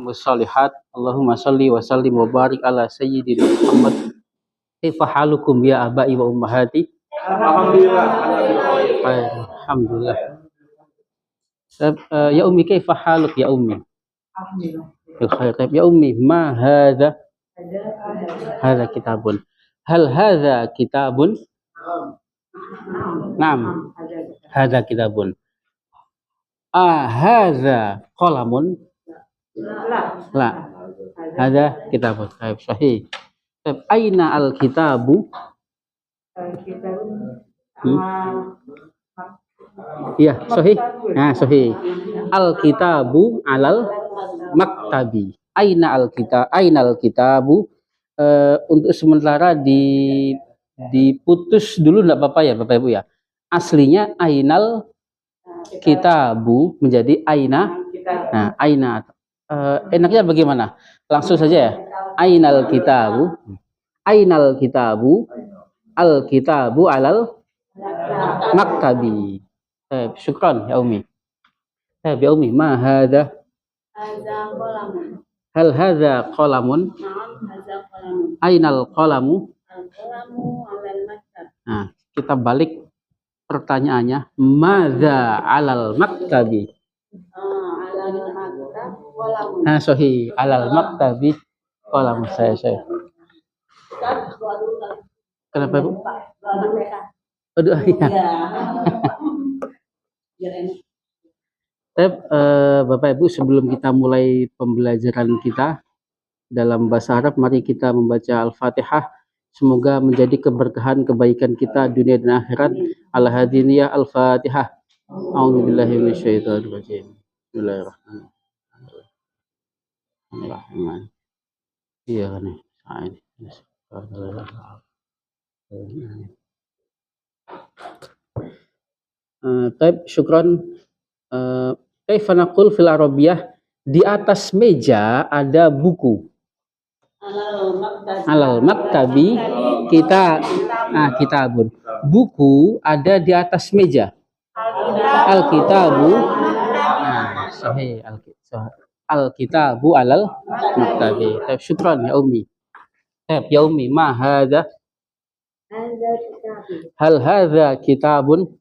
mushalihat. Allahumma shalli wa sallim wa barik ala sayyidina Muhammad. Kaifa halukum ya abai wa ummahati? Alhamdulillah. Alhamdulillah. Ya ummi kaifa haluk ya ummi? Alhamdulillah. Khair. Ya ummi ma hadha? Hadha kitabun. Hal hadha kitabun? Naam. Hadha kitabun. Hadha qalamun? La. Hadha kitabun. Baik, sahih. Aina al-kitabu? Iya, sahih. Nah, sahih. Al-kitabu alal maktabi. Aina al-kitabu? Untuk sementara diputus dulu enggak apa-apa ya, Bapak Ibu ya. Aslinya ainal kitabu menjadi aina. Nah, aina. Enaknya bagaimana? Langsung saja ya. Ainal kitabu. Ainal kitabu. Al kitabu alal maktabi. Syukran ya Umi. Ya Umi, ma hadha? Hadza qalamun. Hal hadza qalamun? Na'am, hadza qalamun. Ainal qalamu? Al-qalamu 'alal maktab. Nah, kita balik pertanyaannya, madza 'alal maktabi? 'Alal maktab qalamun. Nah, sahih, 'alal maktabi qalamun. Saya. Kenapa, Bu? Aduh, ya. Bapak Ibu, sebelum kita mulai pembelajaran kita dalam bahasa Arab, mari kita membaca Al-Fatihah. Semoga menjadi keberkahan kebaikan kita dunia dan akhirat. Al-Hadiniyah Al-Fatihah. A'udzubillahi minasyaitonir rajim. Bismillahirrahmanirrahim. Iya kan nih. Taib, syukran. Kaifa naqul fil Arabiyah? Di atas meja ada buku. Alal maktabi kita kitabun. Buku ada di atas meja. Al-kitabu. Nah, sahih al-kitabu alal maktabi. Taib, syukran ya Ummi. Taib, ya Ummi, ma hadha? Hal hadha kitabun?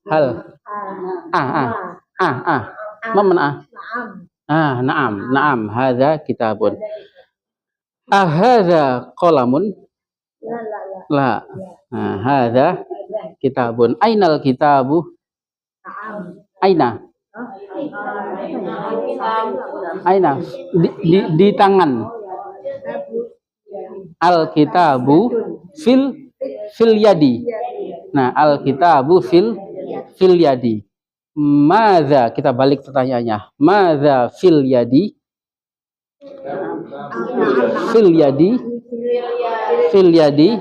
Hal na'am hadza kitabun. Hadza qalamun? La. Hadza kitabun. Ainal kitabu? Aina di tangan. Al kitabu fil yadi. Nah, al-kitabu fil yadi. Madza, kita balik pertanyaannya. Madza fil yadi? Fil yadi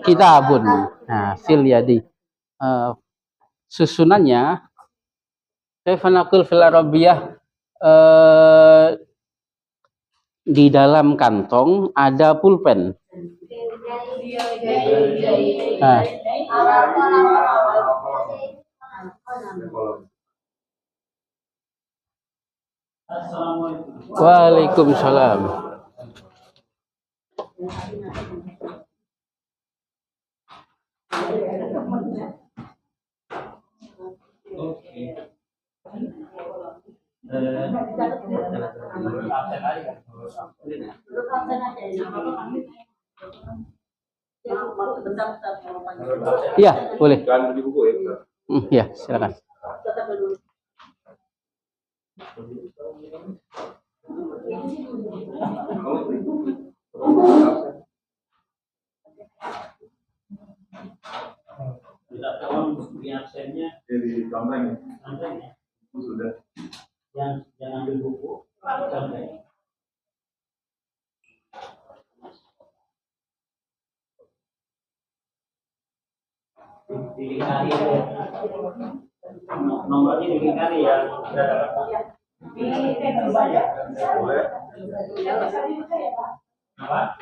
kitabun. Nah, fil yadi. Susunannya kaifa naqul fil Arabiyah? Di dalam kantong ada pulpen. Nah. Waalaikumsalam. Iya, boleh. Ya, silakan. Tidak tolong di absennya Jadi gambreng. Sudah. Yang ambil buku, gambreng. Dilingkari nomornya dilingkari ya. Boleh. Apa?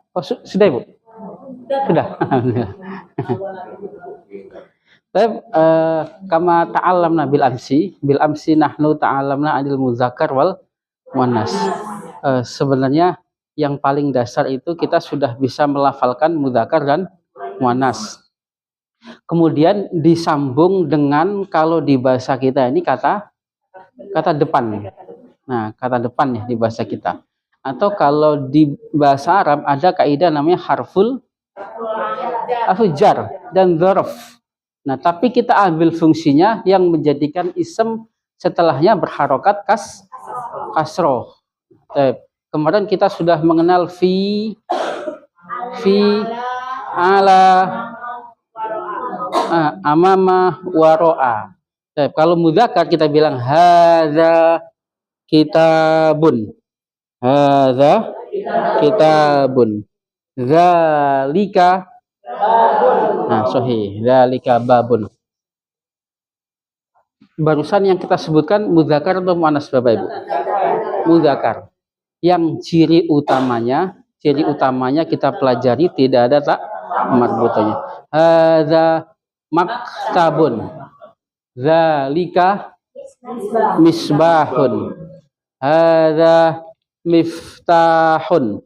Oh, sudah Ibu? Sudah. Alhamdulillah. Baik, kama ta'allamna bil amsi nahnu ta'allamna adil muzakkar wal muannas. Sebenarnya yang paling dasar itu kita sudah bisa melafalkan muzakkar dan muannas. Kemudian disambung dengan kalau di bahasa kita ini kata depan. Nah, kata depan ya di bahasa kita. Atau kalau di bahasa Arab ada kaidah namanya harful jar dan dzaraf. Nah, tapi kita ambil fungsinya yang menjadikan isem setelahnya berharokat kasroh. Kemarin kita sudah mengenal fi, ala, amama, waro'a. Kalau mudzakkar kita bilang hadza kitabun. Hadza kitabun. Zalika. Nah, sahih. Zalika babun. Barusan yang kita sebutkan mudzakkar atau muannas Bapak Ibu? Mudzakkar. Yang ciri utamanya kita pelajari tidak ada tak marbutanya. Hadza maktabun. Zalika misbahun. Hadza miftahun.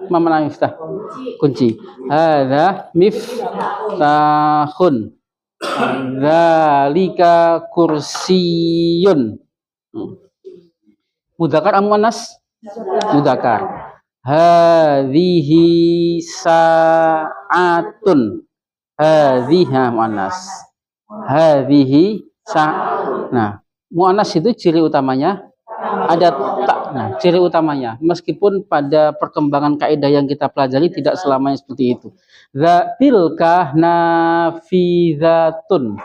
Ma mana miftah? Kunci. Hadza miftahun. Zalika kursiyun. Mudzakkar am muannas? Mudzakkar. Hadhihi sa'atun. Hadhiha muannas. Hadhihi Nah, muannas itu ciri utamanya ada tak. Nah, ciri utamanya meskipun pada perkembangan kaidah yang kita pelajari tidak selamanya seperti itu. Tilka nafizatun.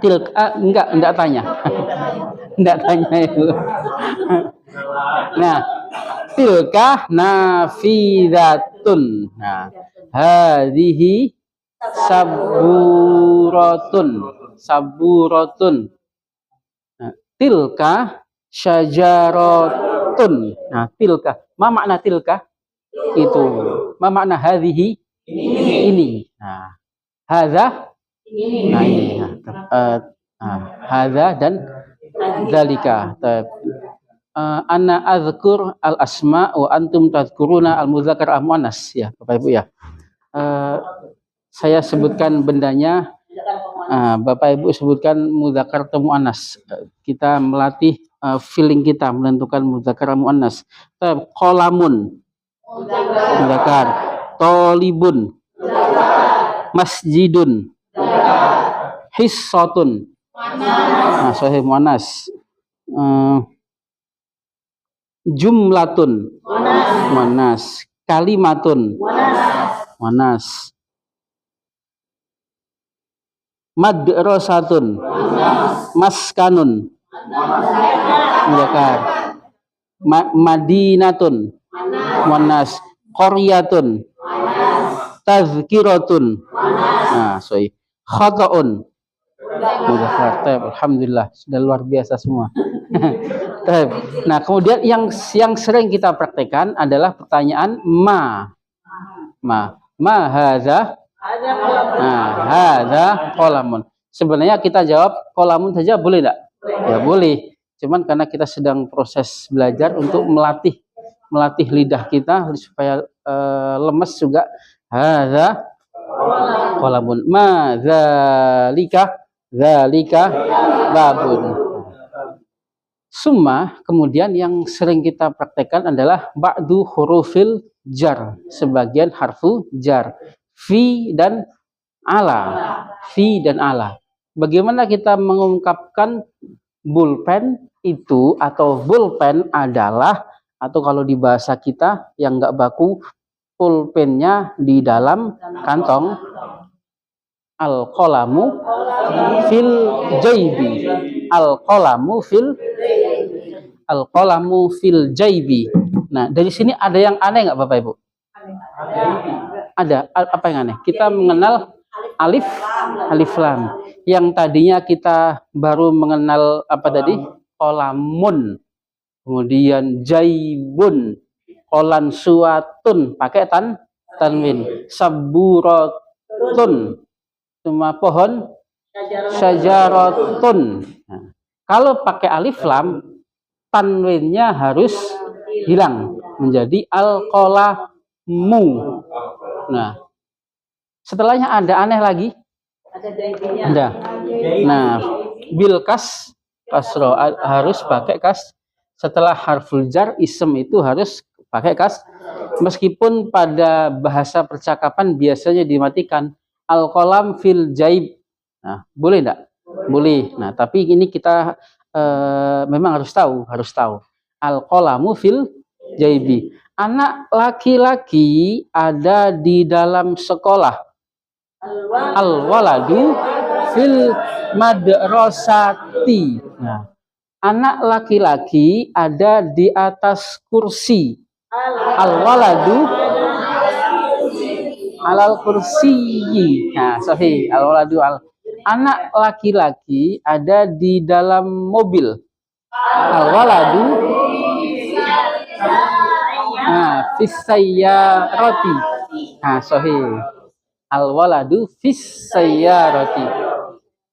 Tilka enggak tanya. Enggak tanya itu. Nah, tilka nafizatun. Nah, hadhihi saburatun. Nah, tilka syajaratun. Nah, tilka. Ma makna tilka? Itu. Ma makna hadhihi? Ini. Nah, hadza? Nah, ini. Hadza dan dzalika. Ana azkur al asma wa antum tadhkuruna al mudzakkar al muannas ya Bapak Ibu ya. Saya sebutkan bendanya, Bapak Ibu sebutkan mudzakkar atau muannas. Kita melatih feeling kita menentukan mudzakkar atau muannas. Qalamun mudzakkar, tolibun, masjidun, hissatun. Nah, sahih muannas. Jumlatun muannas, kalimatun muannas. Madrasatun maskanun mudzakkar. Madinatun muannas, qaryatun tazkiratun. Nah, sahih. Khata'un mudzakkar. Alhamdulillah sudah luar biasa semua. Nah, kemudian yang sering kita praktekkan adalah pertanyaan ma hadza. Nah, hadza qalamun. Sebenarnya kita jawab qalamun saja boleh enggak? Ya boleh. Cuman karena kita sedang proses belajar untuk melatih lidah kita supaya lemes juga. Hadza qalamun. Ma zalika babun. Summa, kemudian yang sering kita praktekkan adalah ba'du hurufil jar, sebagian harfu jar, fi dan ala. bagaimana kita mengungkapkan bulpen itu, atau bulpen adalah, atau kalau di bahasa kita yang nggak baku, pulpennya di dalam kantong, al-qalamu fil jaibi, al-qalamu fil jaibi. Nah, dari sini ada yang aneh nggak Bapak Ibu? Ada. Apa yang aneh? Kita mengenal alif lam. Yang tadinya kita baru mengenal apa tadi? Qalamun. Kemudian jaibun, qolan suatun pakai tanwin, saburatun cuma pohon, syajaratun. Nah, kalau pakai alif lam, tanwinnya harus hilang menjadi al-qalamu. Nah, setelahnya ada aneh lagi. Ada. Nah, bilkas kasro harus pakai kas. Setelah harful jar, ism itu harus pakai kas. Meskipun pada bahasa percakapan biasanya dimatikan al-qalam fil jaib. Nah, boleh enggak? Boleh. Nah, tapi ini kita memang harus tahu. Al-qalamu fil jaibi. Anak laki-laki ada di dalam sekolah. Al-waladu fil madrasati. Nah, anak laki-laki ada di atas kursi. Al-waladu alal kursiyi. Nah, sahih. Al-waladu anak laki-laki ada di dalam mobil. Al-waladu fis sayyarati. Nah, sahih. Al-waladu fis sayyarati.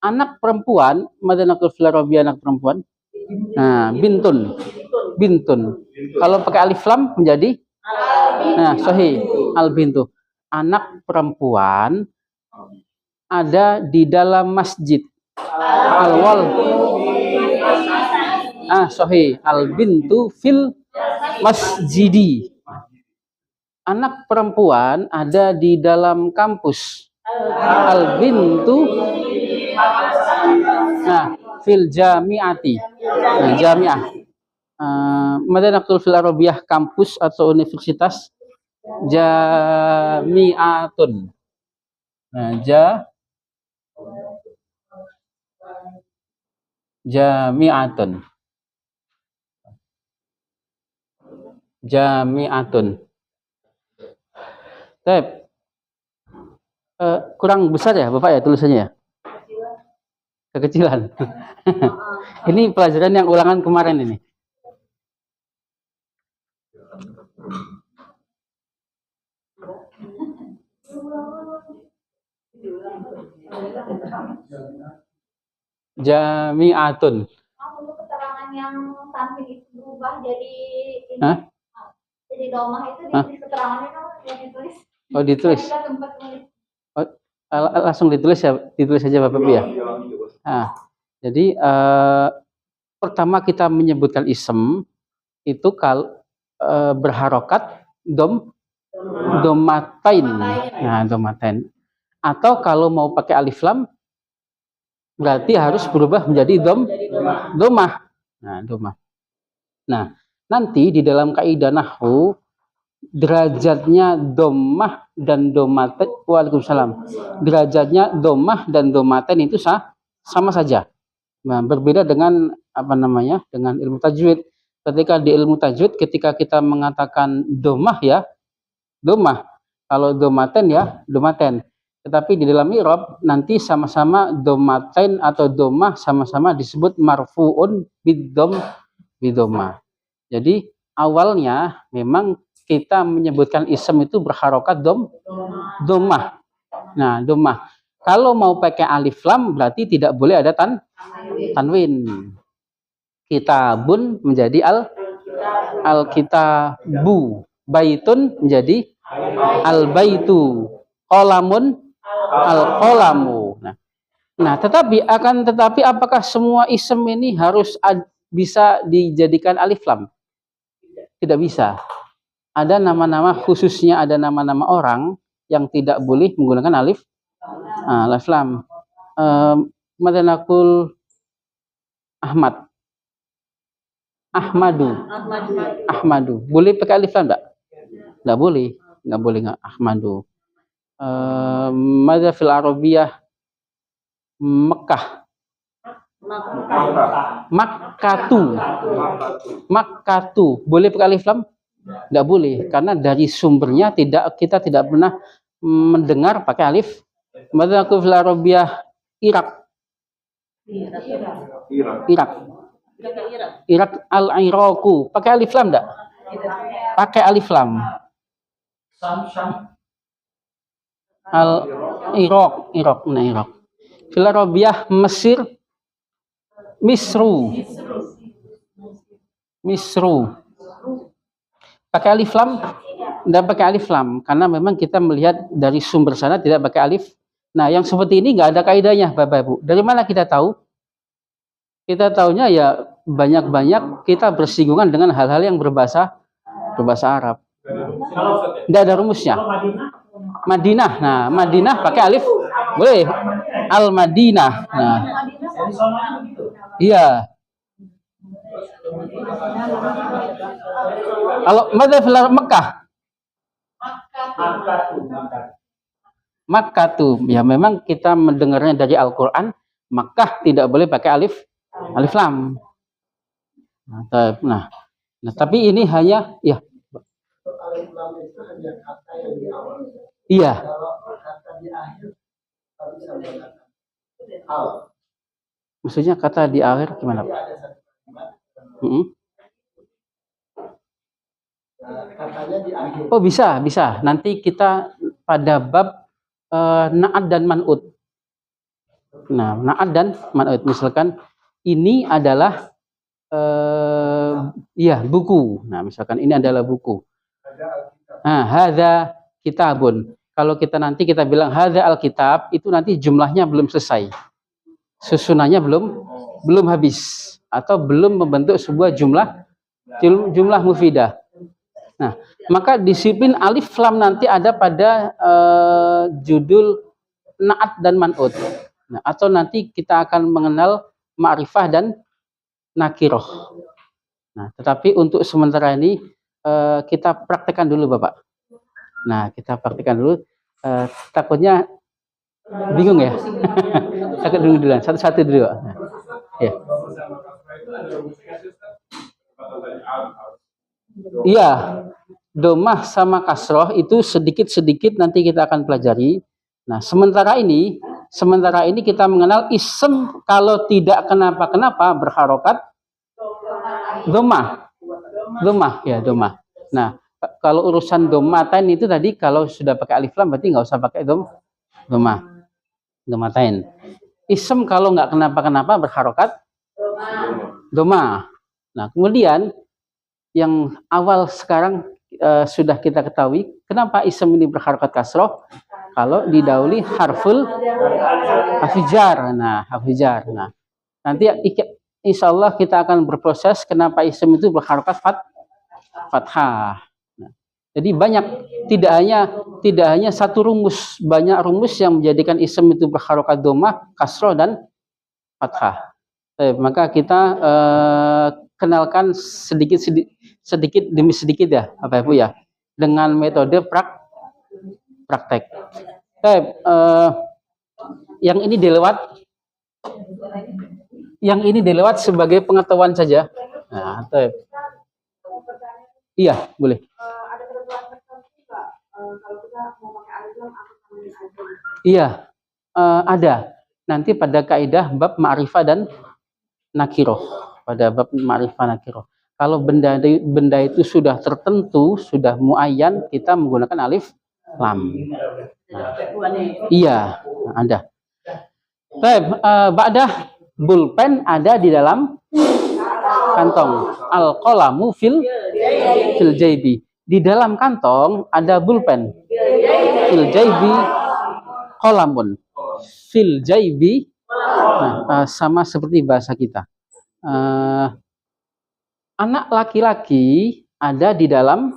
Anak perempuan, madanatul fil arabiyah, anak perempuan. Nah, bintun. Kalau pakai alif lam menjadi sahih, al bintu. Anak perempuan ada di dalam masjid. Al-wal sahih, al bintu fil masjidi. Anak perempuan ada di dalam kampus. Al bintu fil jami'ati. Nah, jami'ah. Madanatul fil arabiyah, kampus atau universitas. Jami'atun. Nah, jami'atun. Baik. Kurang besar ya Bapak ya tulisannya ya? Kekecilan. Ini pelajaran yang ulangan kemarin ini. Jami'atun. Untuk keterangan yang tanwin itu berubah jadi ini. Jadi domah itu di keterangannya kan yang ditulis. Oh, ditulis. Langsung ditulis ya, ditulis saja Bapak Ibu ya. Nah, jadi pertama kita menyebutkan ism itu kalau berharokat domatain. Nah, domatain. Atau kalau mau pakai alif lam berarti harus berubah menjadi domah. Nah, domah. Nah, nanti di dalam kaidah nahwu derajatnya domah dan domaten. Waalaikumsalam. Derajatnya domah dan domaten itu sama saja. Nah, berbeda dengan dengan ilmu tajwid. Ketika di ilmu tajwid, ketika kita mengatakan domah ya domah, kalau domaten ya domaten. Tetapi di dalam i'rab nanti sama-sama domaten atau domah sama-sama disebut marfuun bidomah. Jadi awalnya memang kita menyebutkan ism itu berharokat domah. Nah, domah. Kalau mau pakai alif lam berarti tidak boleh ada tanwin. Kitabun menjadi al-kitabu. Baitun menjadi al-baitu. Qalamun al-qalamu. Nah, tetapi apakah semua ism ini harus bisa dijadikan alif lam? Tidak bisa. Ada nama-nama, khususnya ada nama-nama orang yang tidak boleh menggunakan alif lam. Mada nakul Ahmad. Ahmadu. Ahmadu. Boleh pakai alif lam enggak? Enggak boleh. Enggak boleh enggak Ahmadu. Mada fil Arabiyah Mekah. Makkatu. Makkatu. Boleh pakai alif lam? Enggak boleh karena dari sumbernya kita tidak pernah mendengar pakai alif. Mada nakul fil Arabiyah Irak. Irak. Irak al-Iraku. Pakai alif lam enggak? Pakai alif lam. Al-Iraq. Nah, Irak. Fil Arabiyah Mesir Misru. Pakai alif lam? Enggak pakai alif lam karena memang kita melihat dari sumber sana tidak pakai alif. Nah, yang seperti ini enggak ada kaidahnya, Bapak Ibu. Dari mana kita tahu? Kita tahunya ya banyak-banyak kita bersinggungan dengan hal-hal yang berbahasa Arab. Tidak ada rumusnya. Madinah. Nah, Madinah pakai alif boleh. Al-Madinah. Nah, iya. Kalau madzhab Mekah. Makkah tuh ya memang kita mendengarnya dari Al-Qur'an, Makkah tidak boleh pakai alif lam. Nah, tapi ini hanya ya. Alif lam itu hanya kata yang di awal. Iya. Kalau kata di akhir, kita bisa menggunakan al. Maksudnya kata di akhir gimana, Pak? Ada satu kalimat. Katanya di akhir. Oh bisa. Nanti kita pada bab na'at dan man'ut. Nah, na'at dan man'ut misalkan ini adalah buku. Nah, misalkan ini adalah buku. Nah, hadza kitabun. Kalau kita nanti kita bilang hadza alkitab, itu nanti jumlahnya belum selesai. Susunannya belum habis atau belum membentuk sebuah jumlah mufidah. Nah, maka disiplin alif lam nanti ada pada judul na'at dan man'ut. Nah, atau nanti kita akan mengenal ma'rifah dan nakiroh. Nah, tetapi untuk sementara ini kita praktekkan dulu, Bapak. Nah, kita praktekkan dulu. Takutnya bingung ya. Takut dulu duluan, satu-satu dulu. Nah, ya. Iya, domah sama kasroh itu sedikit-sedikit nanti kita akan pelajari. Nah, sementara ini kita mengenal isem kalau tidak kenapa-kenapa berharokat domah. Domah. Nah, kalau urusan domatain itu tadi kalau sudah pakai alif lam berarti nggak usah pakai domatain. Isem kalau nggak kenapa-kenapa berharokat domah. Nah, kemudian yang awal sekarang sudah kita ketahui kenapa isem ini berharokat kasroh kalau didahului harful jar. Nah, nanti insya Allah kita akan berproses kenapa isem itu berharokat fathah. Nah, jadi banyak, tidak hanya satu rumus, banyak rumus yang menjadikan isem itu berharokat domah, kasroh dan fathah. Maka kita kenalkan sedikit demi sedikit ya, Bapak Ibu ya, dengan metode praktek. Yang ini dilewat sebagai pengetahuan saja. Nah, iya, boleh. Ada ketentuan tertentu nggak kalau kita mau pakai alif lam atau samain aja? Iya, ada. Nanti pada kaidah bab ma'rifah dan nakiroh. Pada bab ma'rifah nakiroh. Kalau benda itu sudah tertentu, sudah muayyan, kita menggunakan alif lam. Nah, iya, ada. Ba'dah bulpen ada di dalam kantong. Al-qalamu fil jaybi. Di dalam kantong ada bulpen. Fil jaybi qalamun. Fil jaybi. Nah, sama seperti bahasa kita. Anak laki-laki ada di dalam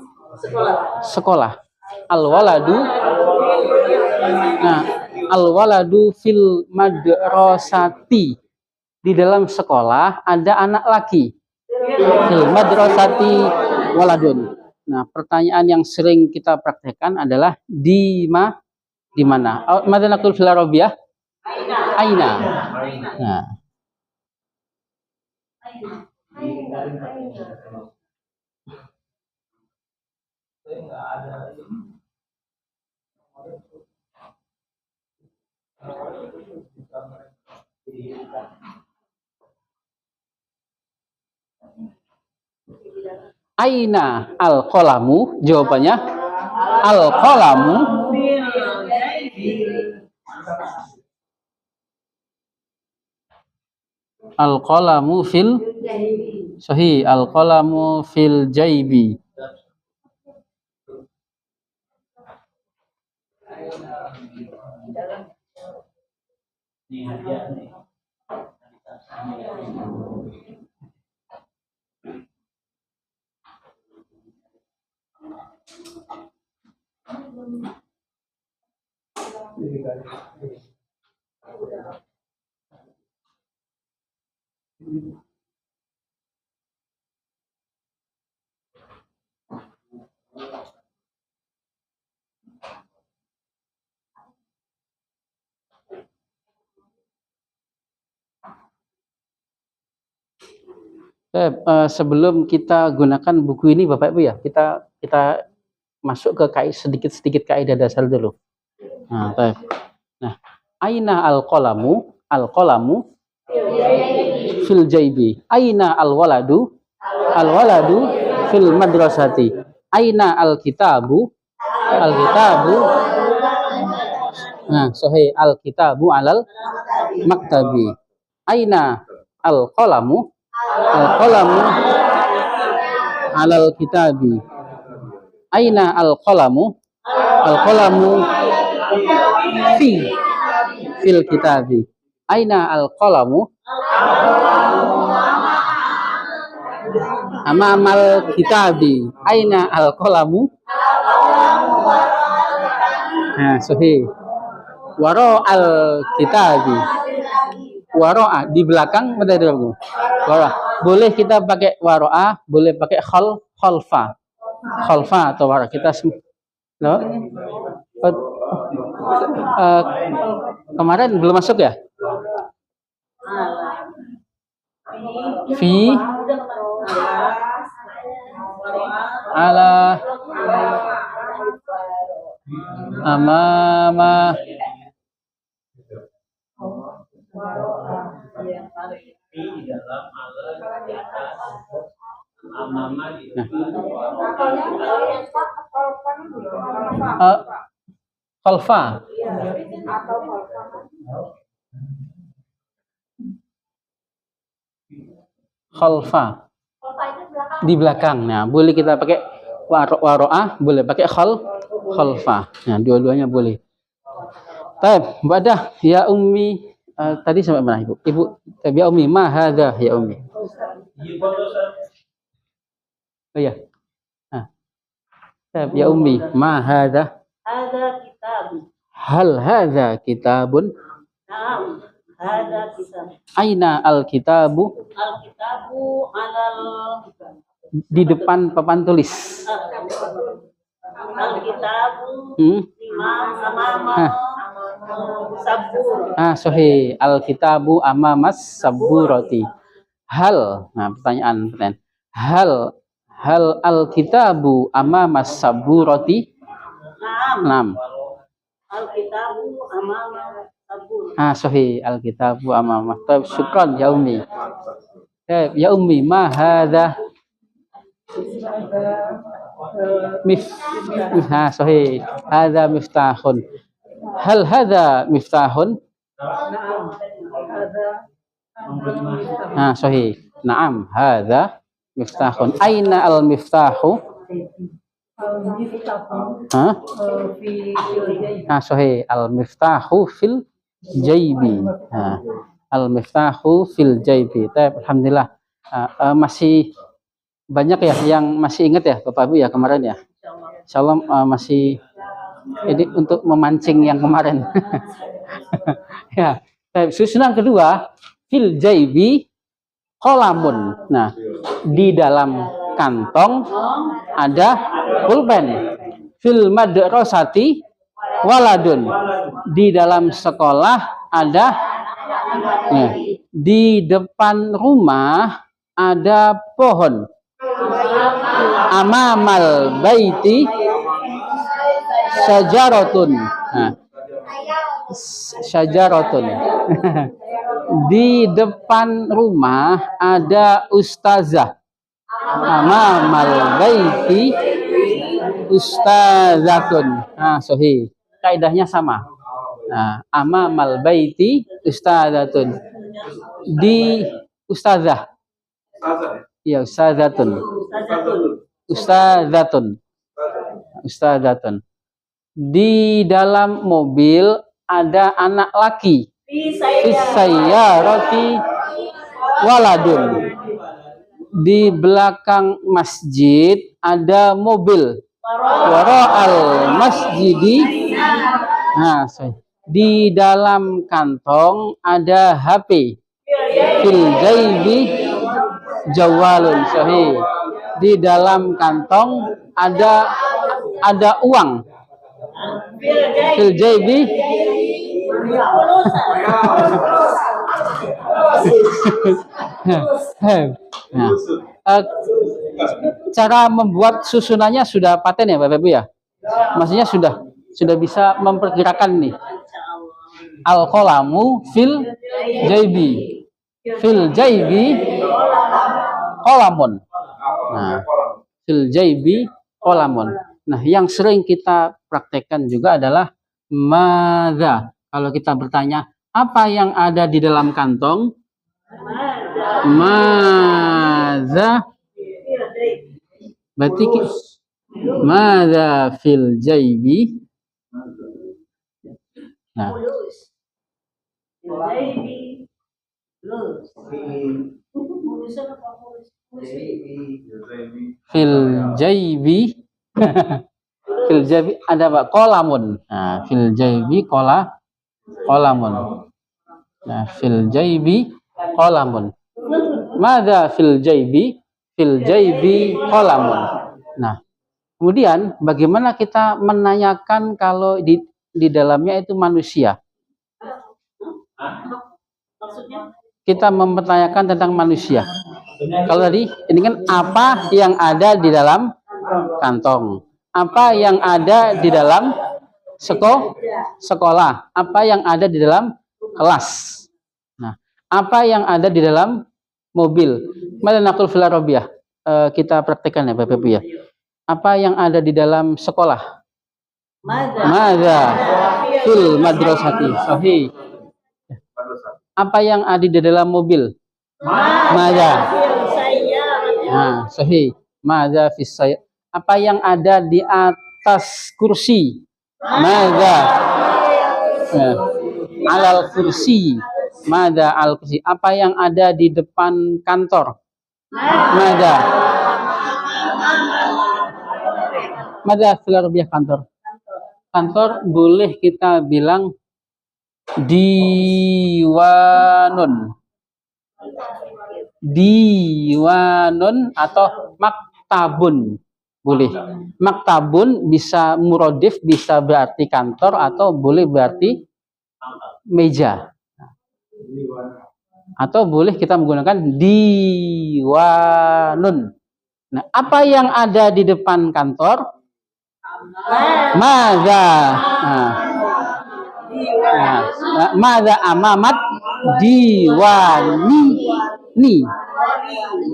sekolah. Al-waladu. Nah, al-waladu fil madrasati. Di dalam sekolah ada anak laki. Fil madrasati waladun. Nah, pertanyaan yang sering kita praktekkan adalah di mana? Madzan naqul fil arabiyah? Aina. Nah, aina al-qalamu? Jawabannya al-qalamu al-qalamu fil sahih, al-qalamu fil jaibi. Ini hadiah nih. Sebelum kita gunakan buku ini Bapak Ibu ya, kita masuk ke sedikit kaidah dasar dulu. Nah, aina al-qalamu fil jaibi. Aina al-waladu fil madrasati. Aina al-kitabu nah, sahih, al-kitabu alal maktabi. Aina al-qalamu alal kitabi. Aina al-qalamu fil kitabi. Aina al-qalamu amamal kitabi. Aina al-qalamu nah, sahih. Waro al-kitabi. Waro'a di belakang, boleh kita pakai waro'a, boleh pakai khalfa atau waro'a. Kita kemarin belum masuk ya? Fi ala amama Di dalam alat di atas amama di khalfa di belakang. Nah, boleh kita pakai waro'ah, boleh pakai khalfa. Nah, dua-duanya boleh. Baik, Badah ya ummi. Tadi sampai mana Ibu? Ya ummi, ma hadza ya ummi. Oh ya. Nah. Ya ummi, ma hadza? Hadza kitab. Hal hadza kitabun? Naam, hadza kitab. Aina al-kitabu? Al-kitabu alal Di depan papan tulis. Al-kitabu imam amama sabur. Sahih. Al-kitabu amamas saburati. Hal. Nah, pertanyaan. Hal al-kitabu amamas saburati? Naam. Al-kitabu amama sabur. Sahih. Al-kitabu amamas. Syukran ya ummi. Ya ummi, ma hadza? Sahih. Hadza miftahun. Hal hadza miftahun? Sahih. Naam, hadza miftahun. Aina al-miftahu? Sahih. Al-miftahu fil jaibi. Al-miftahu fil jaibi. Alhamdulillah. Masih banyak ya yang masih ingat ya Bapak Ibu ya kemarin ya. Insyaallah masih ini untuk memancing yang kemarin. Ya. Susunan kedua, fil jaibi qalamun. Nah, di dalam kantong ada pulpen. Fil madrasati waladun. Di dalam sekolah ada di depan rumah ada pohon. Amamal baiti syajaratun. Nah, syajaratun. Di depan rumah ada ustazah. Amamal baiti ustazatun. Nah, sahih. Kaidahnya sama. Nah, amamal baiti ustazatun. Di ustazah. Ya, ustazatun. Ustazatun. Ustazatun. Di dalam mobil ada anak laki. Fisayyarati waladun. Di belakang masjid ada mobil. Wara'al masjidi. Nah, di dalam kantong ada HP. Fil jaibi jawalun. Sahih. Di dalam kantong ada uang. Fil jaibi cara membuat susunannya sudah paten ya Bapak Ibu ya? Maksudnya sudah bisa memperkirakan nih. Al-qalamu fil jaibi. Fil jaibi qalamun. Nah, fil jaibi qalamun. Nah, yang sering kita praktekkan juga adalah madza. Kalau kita bertanya, apa yang ada di dalam kantong? Madza. Berarti madza fil jaibi. Nah, fil jaibi. Fil jaibi ada apa? Qalamun. Nah, fil jaibi qalamun. Nah, fil jaibi qalamun. Madza fil jaibi? Fil jaibi qalamun. Nah, kemudian bagaimana kita menanyakan kalau di dalamnya itu manusia? Kita mempertanyakan tentang manusia. Kalau tadi ini kan apa yang ada di dalam kantong? Apa yang ada di dalam sekolah? Apa yang ada di dalam kelas? Nah, apa yang ada di dalam mobil? Mari naqul fil arabiyah. Kita praktekkan ya Bapak Ibu ya. Apa yang ada di dalam sekolah? Madza fil madrasati. Sahih. Apa yang ada di dalam mobil? Madza. Nah, sahih. Madza fis sayy. Apa yang ada di atas kursi? Madza. Alal kursi. Madza al kursi. Apa yang ada di depan kantor? Madza. Madza fil arabiyah kantor. Kantor boleh kita bilang diwanun. Diwanun atau maktabun. Boleh. Maktabun bisa muradif, bisa berarti kantor atau boleh berarti meja. Atau boleh kita menggunakan diwanun. Nah, apa yang ada di depan kantor? Madza. Madza amamat diwani.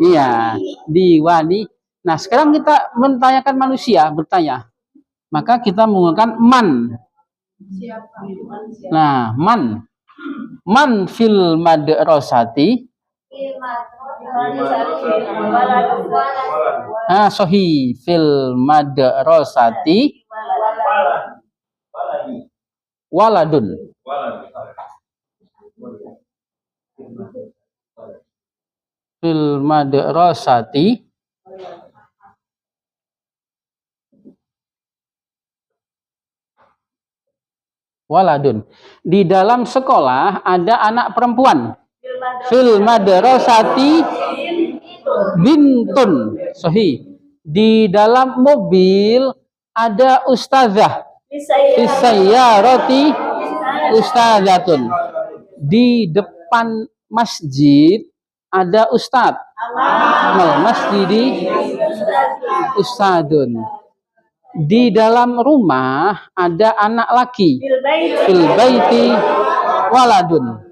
Iya, diwani. Nah, sekarang kita menanyakan manusia, bertanya. Maka kita menggunakan man. Nah, man. Man fil madrasati. Sahih fil madrasati waladun. Fil madrasati waladun. Di dalam sekolah ada anak perempuan. Fil madrasati bintun. Sahih. Di dalam mobil ada ustazah. Fisayyarati ustazatun. Di depan masjid ada ustadz. Mal masjidi ustadun. Di dalam rumah ada anak laki. Fil baiti waladun.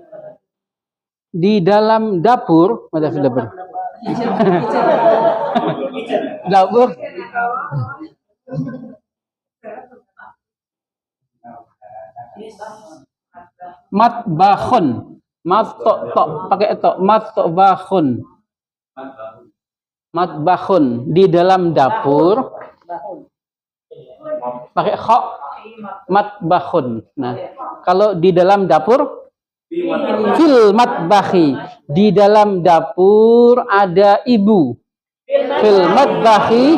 Di dalam dapur, ada fil dapur. Dapur. Matbakhun. Pakai to, matbakhun. Matbakhun. Di dalam dapur pakai kha, matbakhun. Nah, kalau di dalam dapur fil matbakhi. Di dalam dapur ada ibu. Fil matbakhi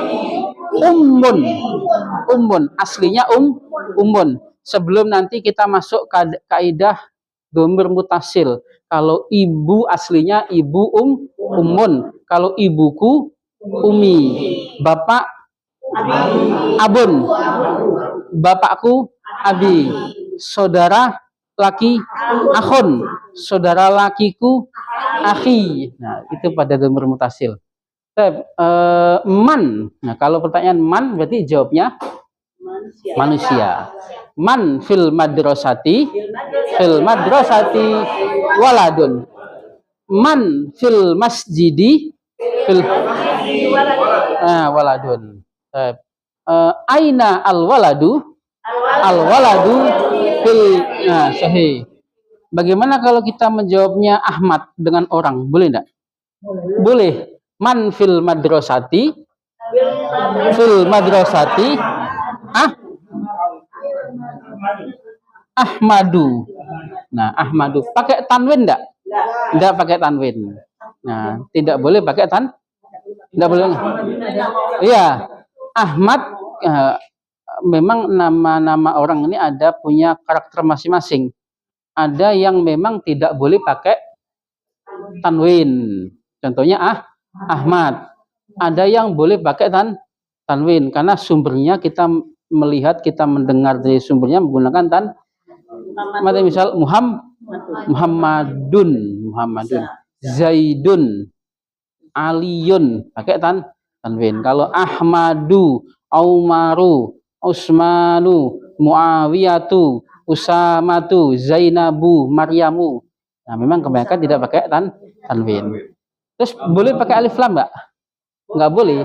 ummun. Aslinya ummun. Sebelum nanti kita masuk kaidah dhamir mutasil. Kalau ibu aslinya ibu ummun. Kalau ibuku umi. Bapak abun. Bapakku abi. Saudara laki akhun. Saudara lakiku akhi. Nah, itu pada dhamir mutasil. Man. Nah, kalau pertanyaan man berarti jawabnya manusia. Man fil madrasati waladun. Man fil masjidi waladun. Aina al waladu fil sahih. Bagaimana kalau kita menjawabnya Ahmad dengan orang? Boleh enggak? Boleh. Man fil madrasati Ahmadu. Nah, Ahmadu pakai tanwin enggak? Enggak pakai tanwin. Nah, tidak boleh pakai enggak boleh. Iya. Ahmad memang nama-nama orang ini ada punya karakter masing-masing. Ada yang memang tidak boleh pakai tanwin. Contohnya Ahmad. Ada yang boleh pakai tanwin karena sumbernya kita melihat, kita mendengar dari sumbernya menggunakan misal Muhammadun, Zaidun, Aliyun pakai tanwin. Kalau Ahmadu, Umaru, Usmanu, Muawiyatu, Usamatu, Zainabu, Maryamu. Nah, memang kebanyakan tidak pakai tanwin. Terus boleh pakai alif lam enggak? Enggak boleh.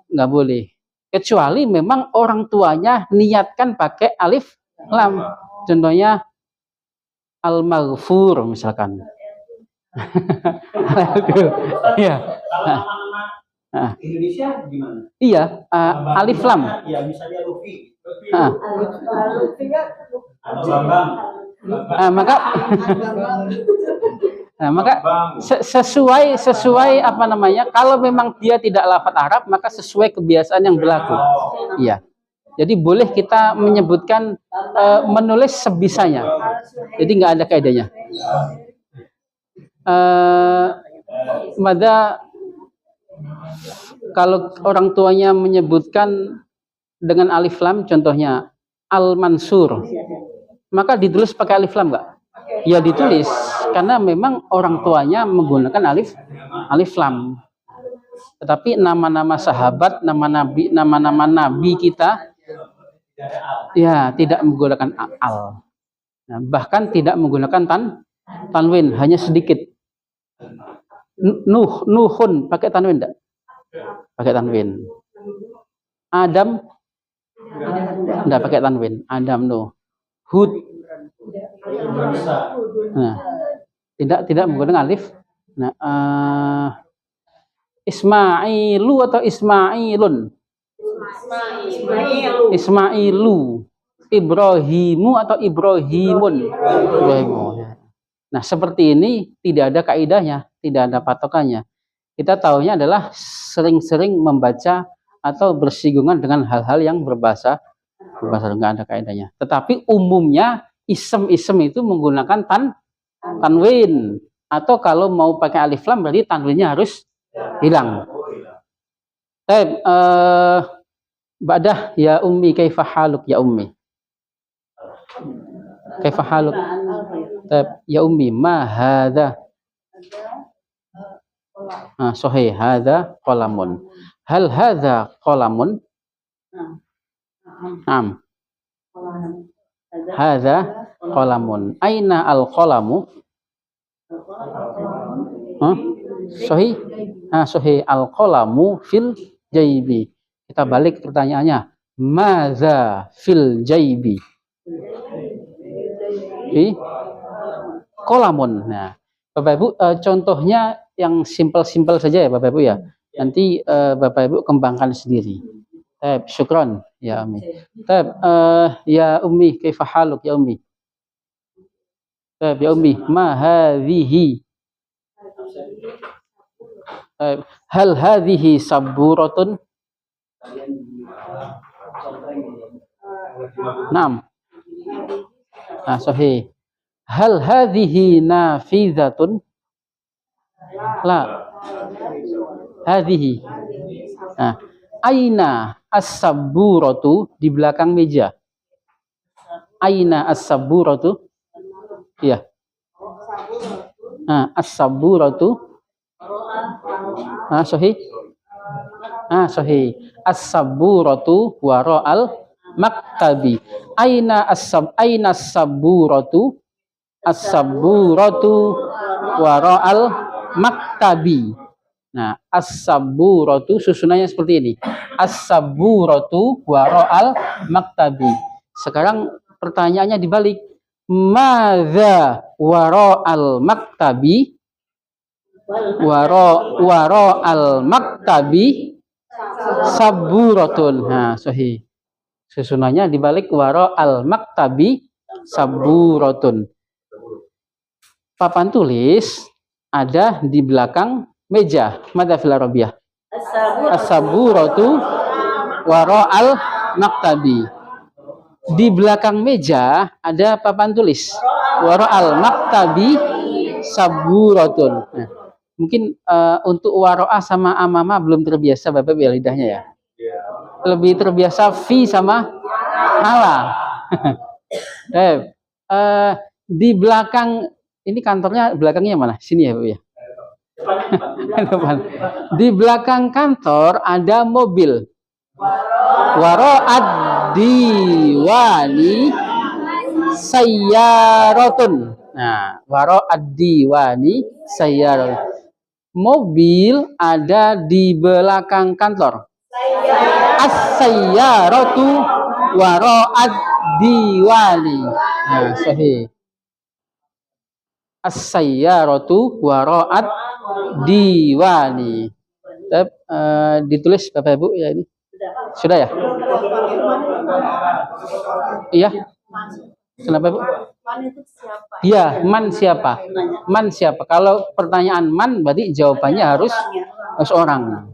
Enggak boleh. Kecuali memang orang tuanya niatkan pakai alif lam. Contohnya al-maghfur misalkan. Iya. Indonesia gimana? Iya, alif lam. Iya, misalnya Luffy. Maka sesuai apa namanya, kalau memang dia tidak lafaz Arab maka sesuai kebiasaan yang berlaku. Iya. Jadi boleh kita menyebutkan menulis sebisanya. Jadi nggak ada kaidahnya. Kalau orang tuanya menyebutkan dengan alif lam, contohnya Al-Mansur, maka ditulis pakai alif lam nggak? Ya ditulis, karena memang orang tuanya menggunakan alif lam. Tetapi nama-nama sahabat, nama-nama nabi kita, ya tidak menggunakan al. Nah, bahkan tidak menggunakan tanwin, hanya sedikit. Nuhun pakai tanwin enggak? Pakai tanwin. Adam enggak pakai tanwin. Adam Nuh. Hud. Nah, tidak menggunakan alif. Nah, Ismailu atau Ismailun? Ismailu. Ibrahimu atau Ibrahimun? Nah, seperti ini tidak ada kaidahnya, tidak ada patokannya. Kita tahunya adalah sering-sering membaca atau bersinggungan dengan hal-hal yang berbahasa Mubasharah nggak ada kaidahnya. Tetapi umumnya isem-isem itu menggunakan tanwin, atau kalau mau pakai alif lam berarti tanwinnya harus hilang. Baik, Badah ya ummi kaifa haluk ya ummi. Kaifa haluk. Ya ummi ma hadza. Sahih hadza qalamun. Hal hadza qalamun? Naam. Hadza qalamun. Aina al qalamu? Sahih. Sahih al qalamu fil jaibi. Kita balik pertanyaannya. Maza fil jaibi? Qalamun. Nah, Bapak Ibu, contohnya yang simpel-simpel saja ya Bapak Ibu ya. Nanti Bapak Ibu kembangkan sendiri. Syukron ya Ummi. Ya Ummi kaifa haluk ya Ummi? Ya Ummi, ma hadhihi? Hal hadhihi saburatun? Naam. Sahih. Hal hadhihi nafizatun? La. Hadhihi. Aina as-saburatu? Di belakang meja. Aina as-saburatu? Iya. As-saburatu? Sahih. Sahih. As-saburatu wara'al maktabi. Aina as-saburatu? As-saburatu wara'al maktabi. Nah, as-saburatu susunannya seperti ini. As-saburatu wara'al maktabi. Sekarang pertanyaannya dibalik. Madza wara'al maktabi? Wara'al maktabi saburatun. Sahih. Susunannya dibalik wara'al maktabi saburatun. Papan tulis ada di belakang meja. Madza fil arabiyah? As-saburatu wara'al maktabi. Di belakang meja ada papan tulis wara'al maktabi saburatun. Nah, mungkin untuk waro'ah sama amama belum terbiasa Bapak Ibu lidahnya ya. Lebih terbiasa fi sama ala. Di belakang ini kantornya, belakangnya mana? Sini ya Bapak ya. Di belakang kantor ada mobil. Waro'ad diwani sayyaratun. Nah, waro'ad diwani sayyaratun. Mobil ada di belakang kantor. As-sayyaratu waro'ad diwani. Nah, sahih. As-sayyaratu waro'ad diwani. Ditulis Bapak Ibu ya ini. Sudah ya? Iya. Kenapa Bu? Man itu siapa? Iya, man siapa? Man siapa? Kalau pertanyaan man berarti jawabannya harus orang.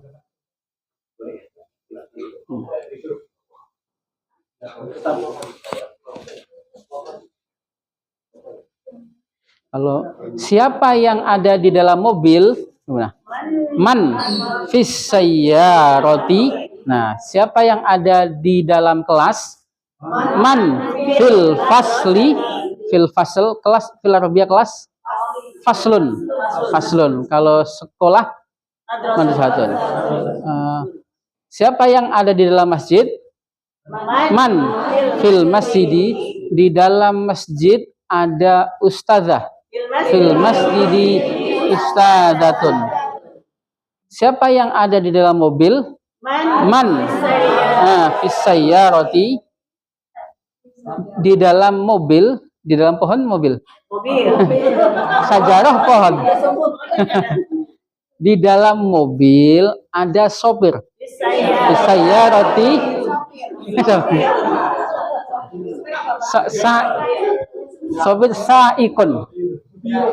Kalau siapa yang ada di dalam mobil? Man fis sayyarati. Nah, siapa yang ada di dalam kelas? Man fil fasli. Fil fasl, kelas, fil arabiyah kelas. Faslun. Faslun. Kalau sekolah madrasatun. Siapa yang ada di dalam masjid? Man fil masjidi. Di dalam masjid ada ustazah. Fil masjidi ustadzatun. Siapa yang ada di dalam mobil? Man. Fis sayyarati. Di dalam mobil, di dalam pohon mobil. Sajarah pohon. Di dalam mobil ada sopir. Fis sayyarati. Sopir sa'ikun.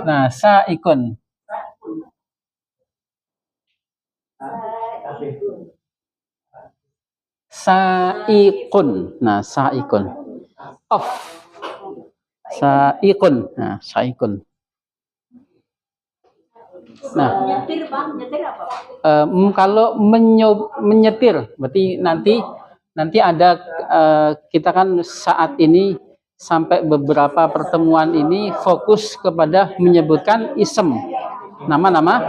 Nah, sa'ikun. Saikun. Nah, saikun. Of. Saikun. Nah, saikun. Nah, Nyetir Pak, nyetir apa? kalau menyetir, berarti nanti ada kita kan saat ini sampai beberapa pertemuan ini fokus kepada menyebutkan isem, nama-nama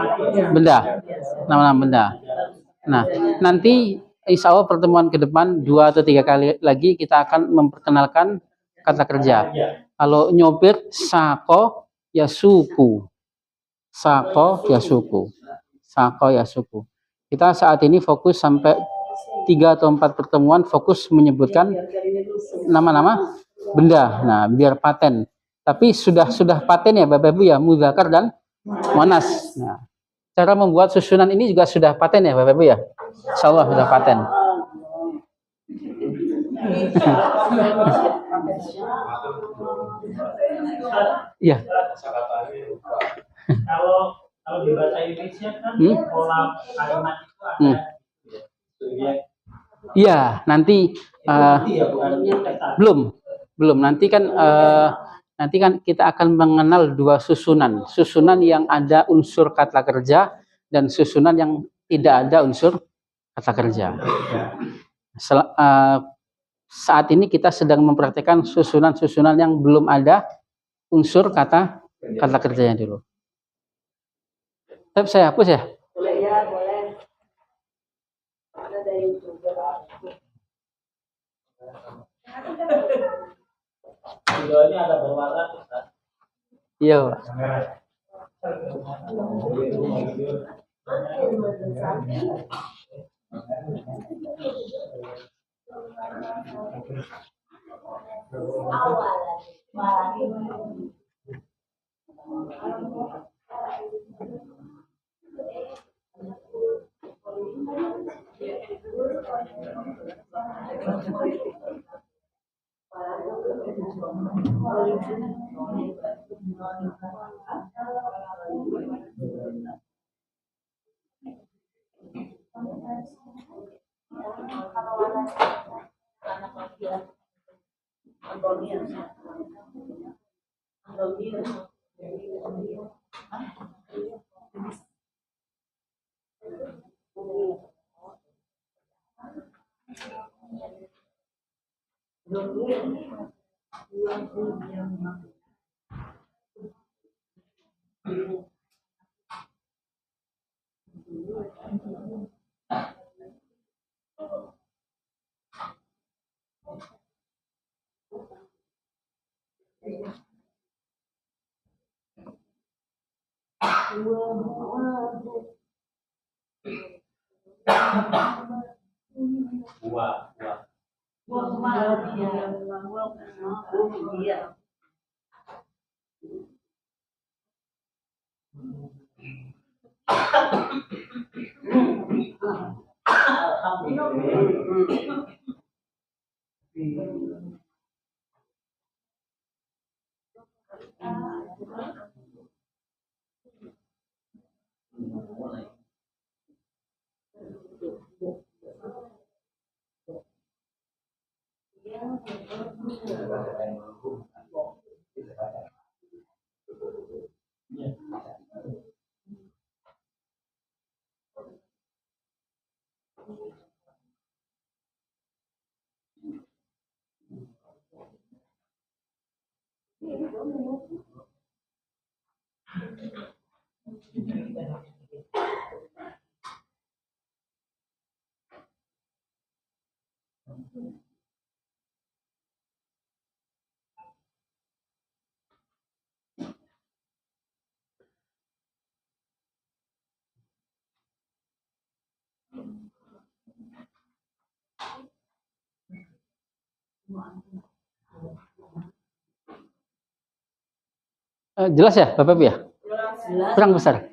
benda, nama-nama benda. Nah, nanti insya Allah pertemuan ke depan 2 atau 3 kali lagi kita akan memperkenalkan kata kerja. Kalau nyopir, sako ya suku. Sako Yasuku. Sako Yasuku. Kita saat ini fokus sampai 3 atau 4 pertemuan fokus menyebutkan nama-nama benda. Nah, biar paten. Tapi sudah paten ya Bapak Ibu ya, mudzakkar dan muannas. Nah, cara membuat susunan ini juga sudah paten ya Bapak Ibu ya. Insyaallah sudah paten. Iya. Kalau di bahasa Indonesia kan pola kalimat itu ada subjek. Iya, nanti belum nanti kan kita akan mengenal 2 susunan yang ada unsur kata kerja dan susunan yang tidak ada unsur kata kerja. Saat ini kita sedang mempraktikkan susunan yang belum ada unsur kata kerjanya dulu. Tapi saya hapus ya. Boleh ya, boleh. Ada dari juga. Videonya ada berwarna Ustaz. Iya, Pak. Jelas ya Bapak Ibu ya? Kurang besar.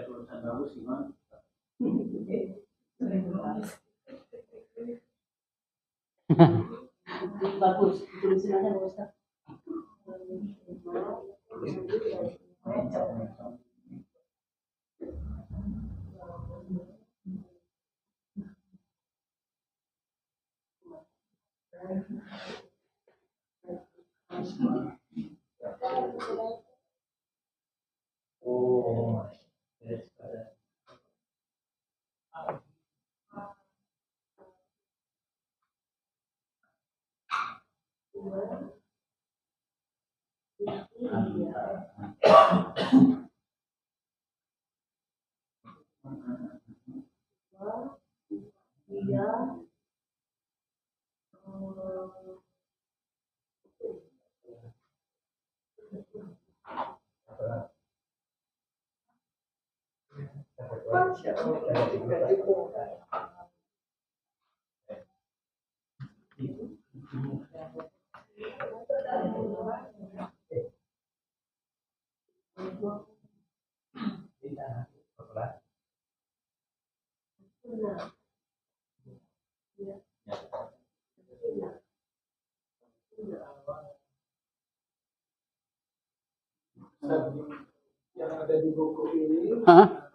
Tulisan bagus gimana? Bagus, tulisin aja Pak Ustaz. Oh, yes. Yang ada di buku ini Hah?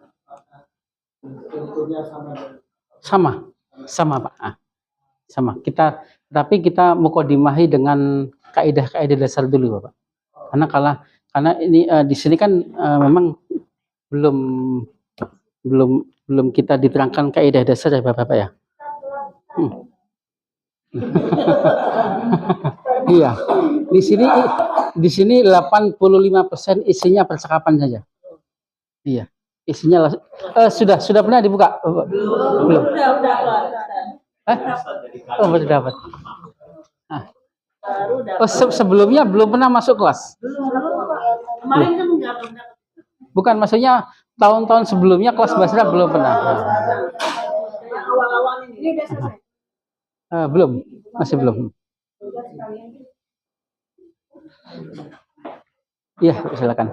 tentunya sama dengan Sama Pak. Sama. Tapi kita mukodimahi dengan kaidah-kaidah dasar dulu Bapak. Karena ini di sini kan memang belum kita diterangkan kaidah dasar ya Bapak ya. Iya. Di sini 85% isinya percakapan saja. Iya. Isinya sudah pernah dibuka? Belum. Udah. Oh, baru dapat. Baru dapat. Sebelumnya belum pernah masuk kelas. Kemarin kan enggak pernah. Bukan, maksudnya tahun-tahun sebelumnya kelas bahasa Arab belum pernah. Awal-awal ini udah selesai. Belum, masih belum. Iya, silakan.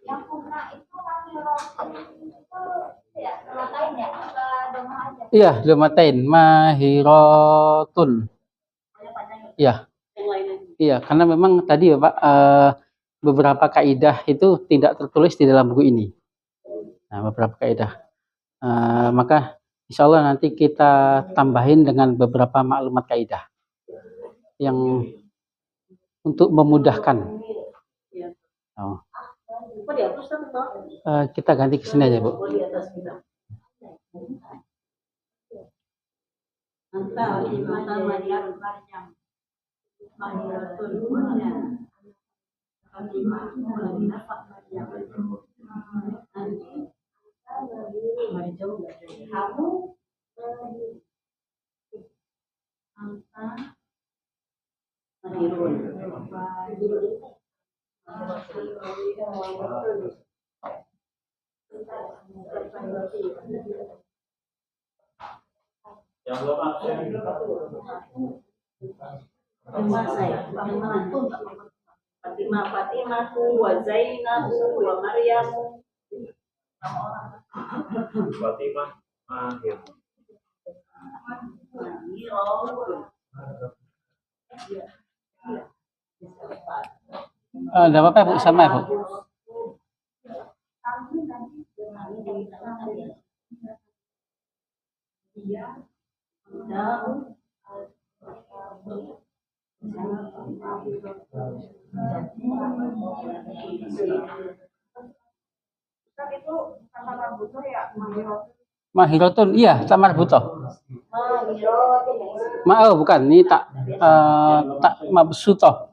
Yang pernah itu mahirotun itu ya ngelatain ya apa domah aja? Iya, domatain mahirotun. Iya. Yang lain aja. Iya, karena memang tadi ya Pak, beberapa kaidah itu tidak tertulis di dalam buku ini. Nah, beberapa kaidah. Maka insya Allah nanti kita tambahin dengan beberapa maklumat kaidah yang untuk memudahkan. Oh. Oh, di atas kan Pak? Kita ganti ke sini aja Bu. Oh, di atas kita. Mantap Mariam. Mariatul Qur'an. Kamu angka Mahirun. Yang belum absen. Fatimahku wa Zainabu wa Maryamu. Fatimah Mahir. Enggak apa-apa Bu, sama ya Bu. Kan itu kata Rambuto ya, Mahirotun, iya, tak marbutoh. Oh, bukan, ini tak mabsutoh.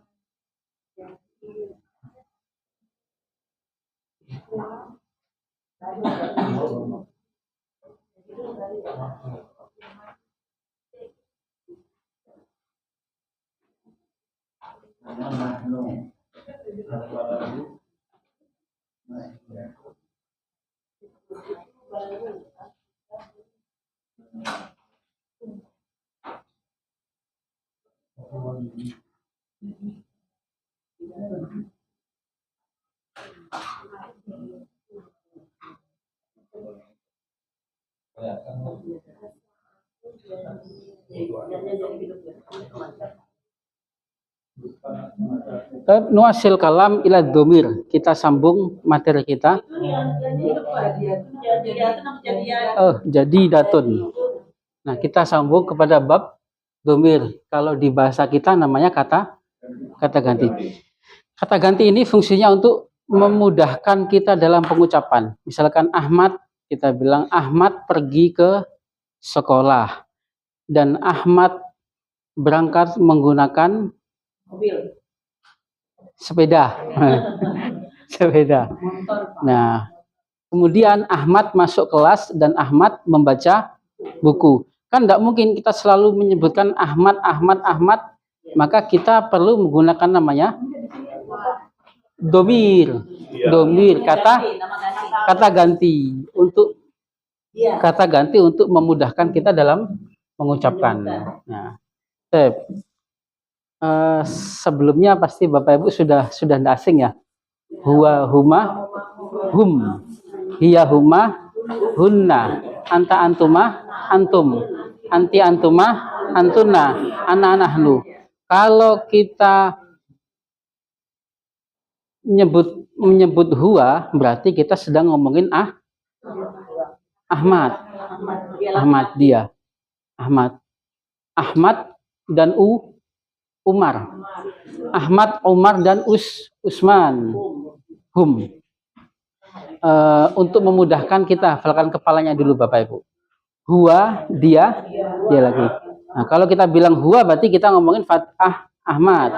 Nuasil kalam ila domir, kita sambung materi kita. Jadi datun. Nah, kita sambung kepada bab domir. Kalau di bahasa kita namanya kata ganti. Kata ganti ini fungsinya untuk memudahkan kita dalam pengucapan. Misalkan Ahmad, kita bilang Ahmad pergi ke sekolah. Dan Ahmad berangkat menggunakan Mobil. sepeda. Sepeda. Nah, kemudian Ahmad masuk kelas dan Ahmad membaca buku. Kan tidak mungkin kita selalu menyebutkan Ahmad, maka kita perlu menggunakan namanya domir. Domir, kata ganti untuk kata ganti untuk memudahkan kita dalam mengucapkan. Nah, sebelumnya pasti Bapak Ibu sudah tidak asing ya. Huwa, huma, hum, hiya, huma, hunna, anta, antuma, antum, anti, antuma, antuna, ana, nahnu. Kalau kita menyebut huwa, berarti kita sedang ngomongin Ahmad, dia, Ahmad dan Umar, Ahmad, Umar dan Usman, hum. Untuk memudahkan kita hafalkan kepalanya dulu Bapak Ibu. Huwa, dia lagi. Nah, kalau kita bilang huwa berarti kita ngomongin Ahmad.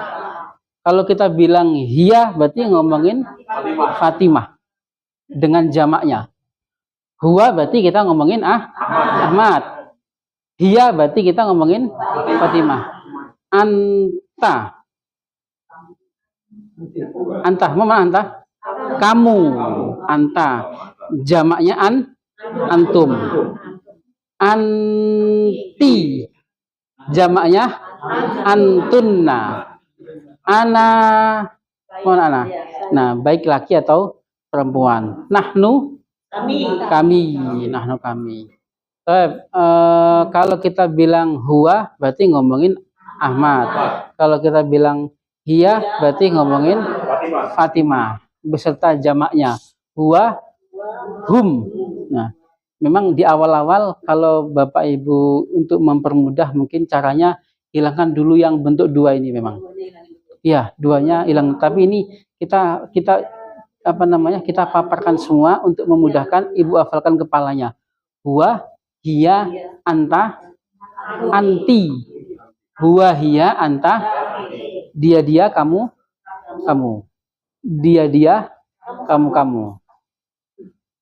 Kalau kita bilang hiya berarti ngomongin Fatimah dengan jamaknya. Huwa berarti kita ngomongin Ahmad. Hiya berarti kita ngomongin Fatimah. Anta, mana anta? Kamu, anta. Jamaknya antum. Anti, jamaknya antunna. Ana, mana ana? Nah, baik laki atau perempuan. Nahnu, kami. Nahnu, kami. Kalau kita bilang huwa berarti ngomongin Ahmad. Kalau kita bilang hiya berarti ngomongin Fatimah beserta jamaknya huwa, hum. Nah, memang di awal-awal kalau Bapak Ibu untuk mempermudah mungkin caranya hilangkan dulu yang bentuk dua ini memang. Iya, duanya hilang. Tapi ini kita kita paparkan semua untuk memudahkan Ibu hafalkan kepalanya. Huwa, hiya, anta, anti. Huwa, hiya, anta, dia, kamu. Dia, kamu.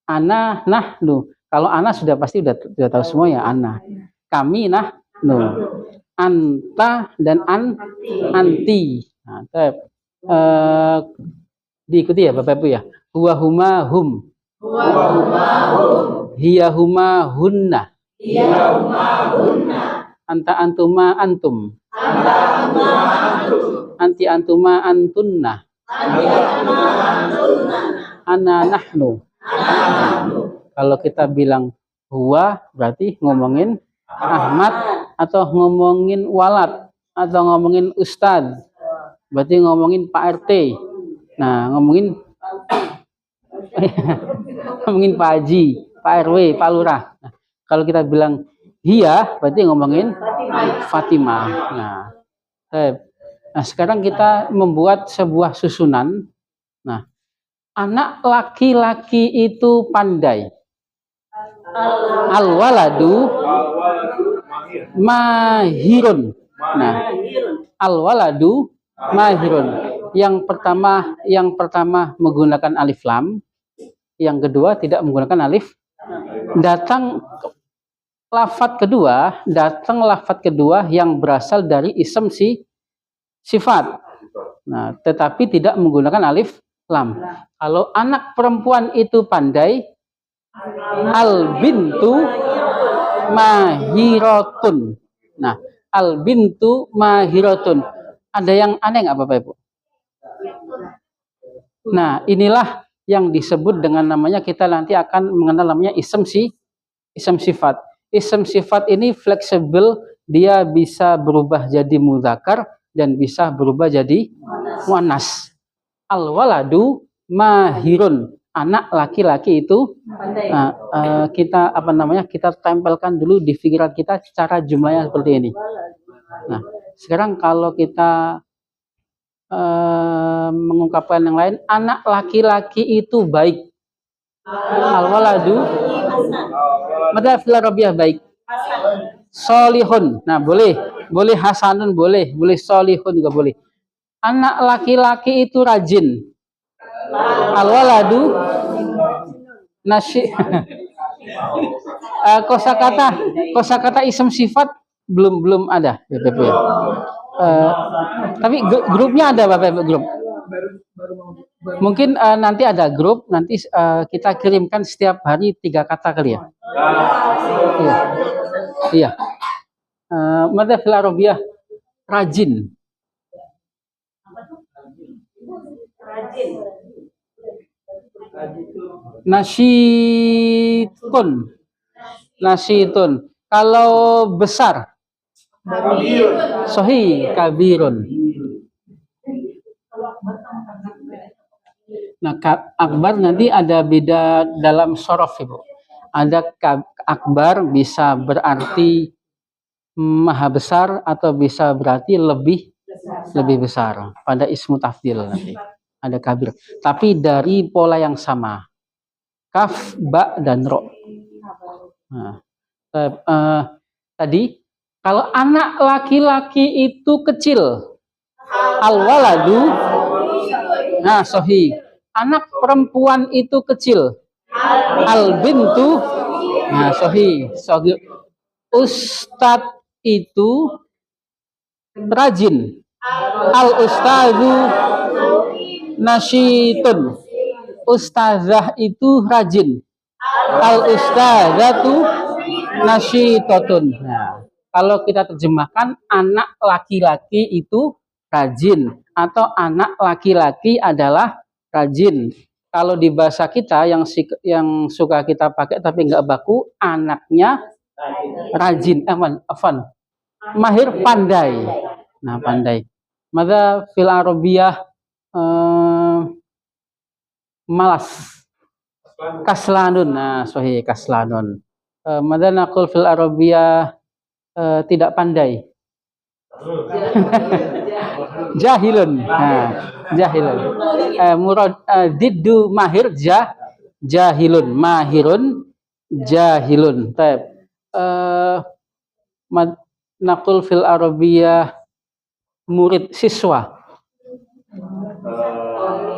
Ana, nahnu. Kalau ana sudah pasti sudah tahu semua ya, ana. Kami, nahnu. Anta dan anti. Nah, Diikuti ya Bapak Ibu ya. Huwa huma hum. Hiya huma hunna. Anta antuma antum. Anti antuma antunna. Ana nahnu. Kalau kita bilang huwa berarti ngomongin Ahmad atau ngomongin Walad atau ngomongin Ustadz. Berarti ngomongin Pak RT. Nah, ngomongin ngomongin Pak Haji, Pak RW, Pak Lurah. Nah, kalau kita bilang hiya berarti ngomongin Fatimah. Nah, sekarang kita membuat sebuah susunan. Nah, anak laki-laki itu pandai. Al-waladu mahirun. Nah, al-waladu mahirun. Yang pertama menggunakan alif lam, yang kedua tidak menggunakan alif. Datang lafadz kedua yang berasal dari ism sifat. Nah, tetapi tidak menggunakan alif lam. Kalau anak perempuan itu pandai, al bintu mahiratun. Nah, al bintu mahiratun. Ada yang aneh nggak Bapak Ibu? Nah, inilah yang disebut dengan namanya, kita nanti akan mengenal namanya ism sifat. Ism sifat ini fleksibel, dia bisa berubah jadi mudzakkar dan bisa berubah jadi muannas. Al-waladu mahirun. Anak laki-laki itu kita kita tempelkan dulu di pikiran kita cara jumlahnya seperti ini. Nah, sekarang kalau kita mengungkapkan yang lain, anak laki-laki itu baik. Al-waladu mada fil arabiyah baik. Solihun. Nah, boleh hasanun, boleh solihun juga boleh. Anak laki-laki itu rajin. Al-waladu nasi. Kosakata ism sifat belum ada Bapak Ibu ya. Tapi grupnya ada Bapak Ibu, grup. Mungkin nanti ada grup, nanti kita kirimkan setiap hari 3 kata kali ya. Iya. Mada fil arabiyah rajin. Nasyitun. Kalau besar, sohi kabirun. Nah, akbar nanti ada beda dalam sorof Ibu. Ada akbar bisa berarti maha besar atau bisa berarti lebih besar pada ismu tafdil nanti. Ada kabir. Tapi dari pola yang sama. Kaf, ba, dan ro. Nah, tadi kalau anak laki-laki itu kecil, al-waladu, nah sohi. Anak perempuan itu kecil, al-bintu, nah sohi. Ustadz itu rajin, al-ustadzu nasyitun. Ustazah itu rajin, al-ustadzatu nasyitatun. Nah, kalau kita terjemahkan, anak laki-laki itu rajin atau anak laki-laki adalah rajin. Kalau di bahasa kita yang suka kita pakai tapi nggak baku, anaknya rajin, mahir, pandai. Nah, pandai. Mada fil arabiyah malas. Kaslanun. Nah, sahih kaslanun. Mada naqul fil arabiyah tidak pandai. Jahilun. Nah, jahilun. Murad diddu mahir jahilun. Mahirun jahilun. Taib. Naqul fil arabiyah murid, siswa.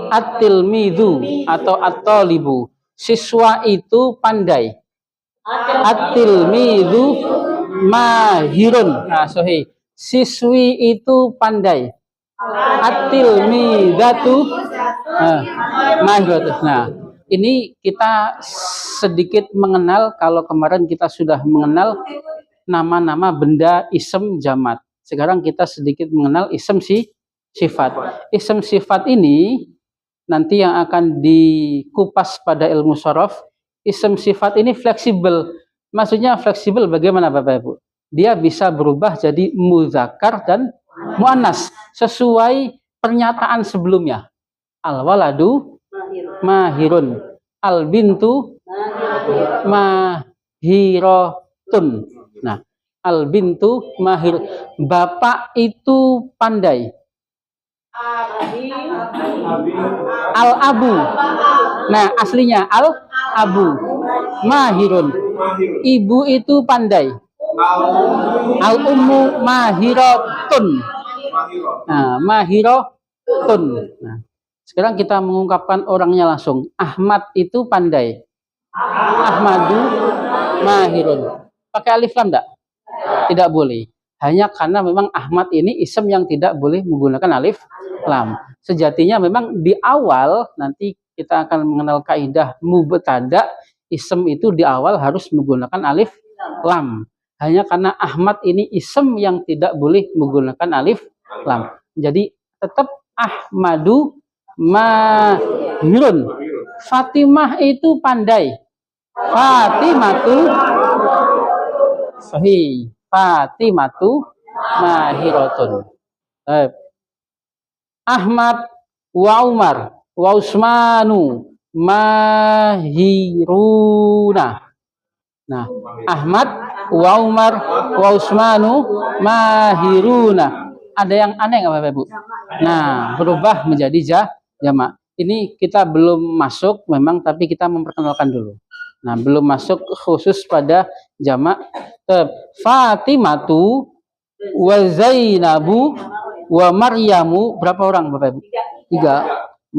At-tilmidhu atau at-talibu. Siswa itu pandai. At-tilmidhu mahirun. Nah, sahih. Siswi itu pandai. At-tilmidatu Mahiratun. Nah, ini kita sedikit mengenal, kalau kemarin kita sudah mengenal nama-nama benda isem jamat. Sekarang kita sedikit mengenal isem sifat. Isem sifat ini nanti yang akan dikupas pada ilmu shorof. Isem sifat ini fleksibel. Maksudnya fleksibel bagaimana Bapak Ibu? Dia bisa berubah jadi muzakkar dan muannas sesuai pernyataan sebelumnya. Al-waladu mahirun, al-bintu mahiratun. Nah, al-bintu mahir, bapak itu pandai. Al-abu. Nah, aslinya al-abu mahirun. Ibu itu pandai. Al-ummu mahiratun. Nah, mahiratun. Nah, sekarang kita mengungkapkan orangnya langsung. Ahmad itu pandai. Ahmadu mahirun. Pakai alif lam enggak? Tidak boleh. Hanya karena memang Ahmad ini isem yang tidak boleh menggunakan alif lam. Sejatinya memang di awal nanti kita akan mengenal kaidah mubtada, isem itu di awal harus menggunakan alif lam. Hanya karena Ahmad ini isem yang tidak boleh menggunakan alif lam. Jadi tetap Ahmadu mahirun. Fatimah itu pandai. Fatimatu sahih. Fatimatu mahiratun. Ahmad wa Umar wa Usmanu mahiruna. Nah, Ahmad wa Umar wa Usmanu mahiruna. Ada yang aneh nggak Bapak Ibu? Nah, berubah menjadi jamak. Ini kita belum masuk memang, tapi kita memperkenalkan dulu. Nah, belum masuk khusus pada jamak. Fatimatu wa Zainabu wa Maryamu, berapa orang Bapak Ibu? 3.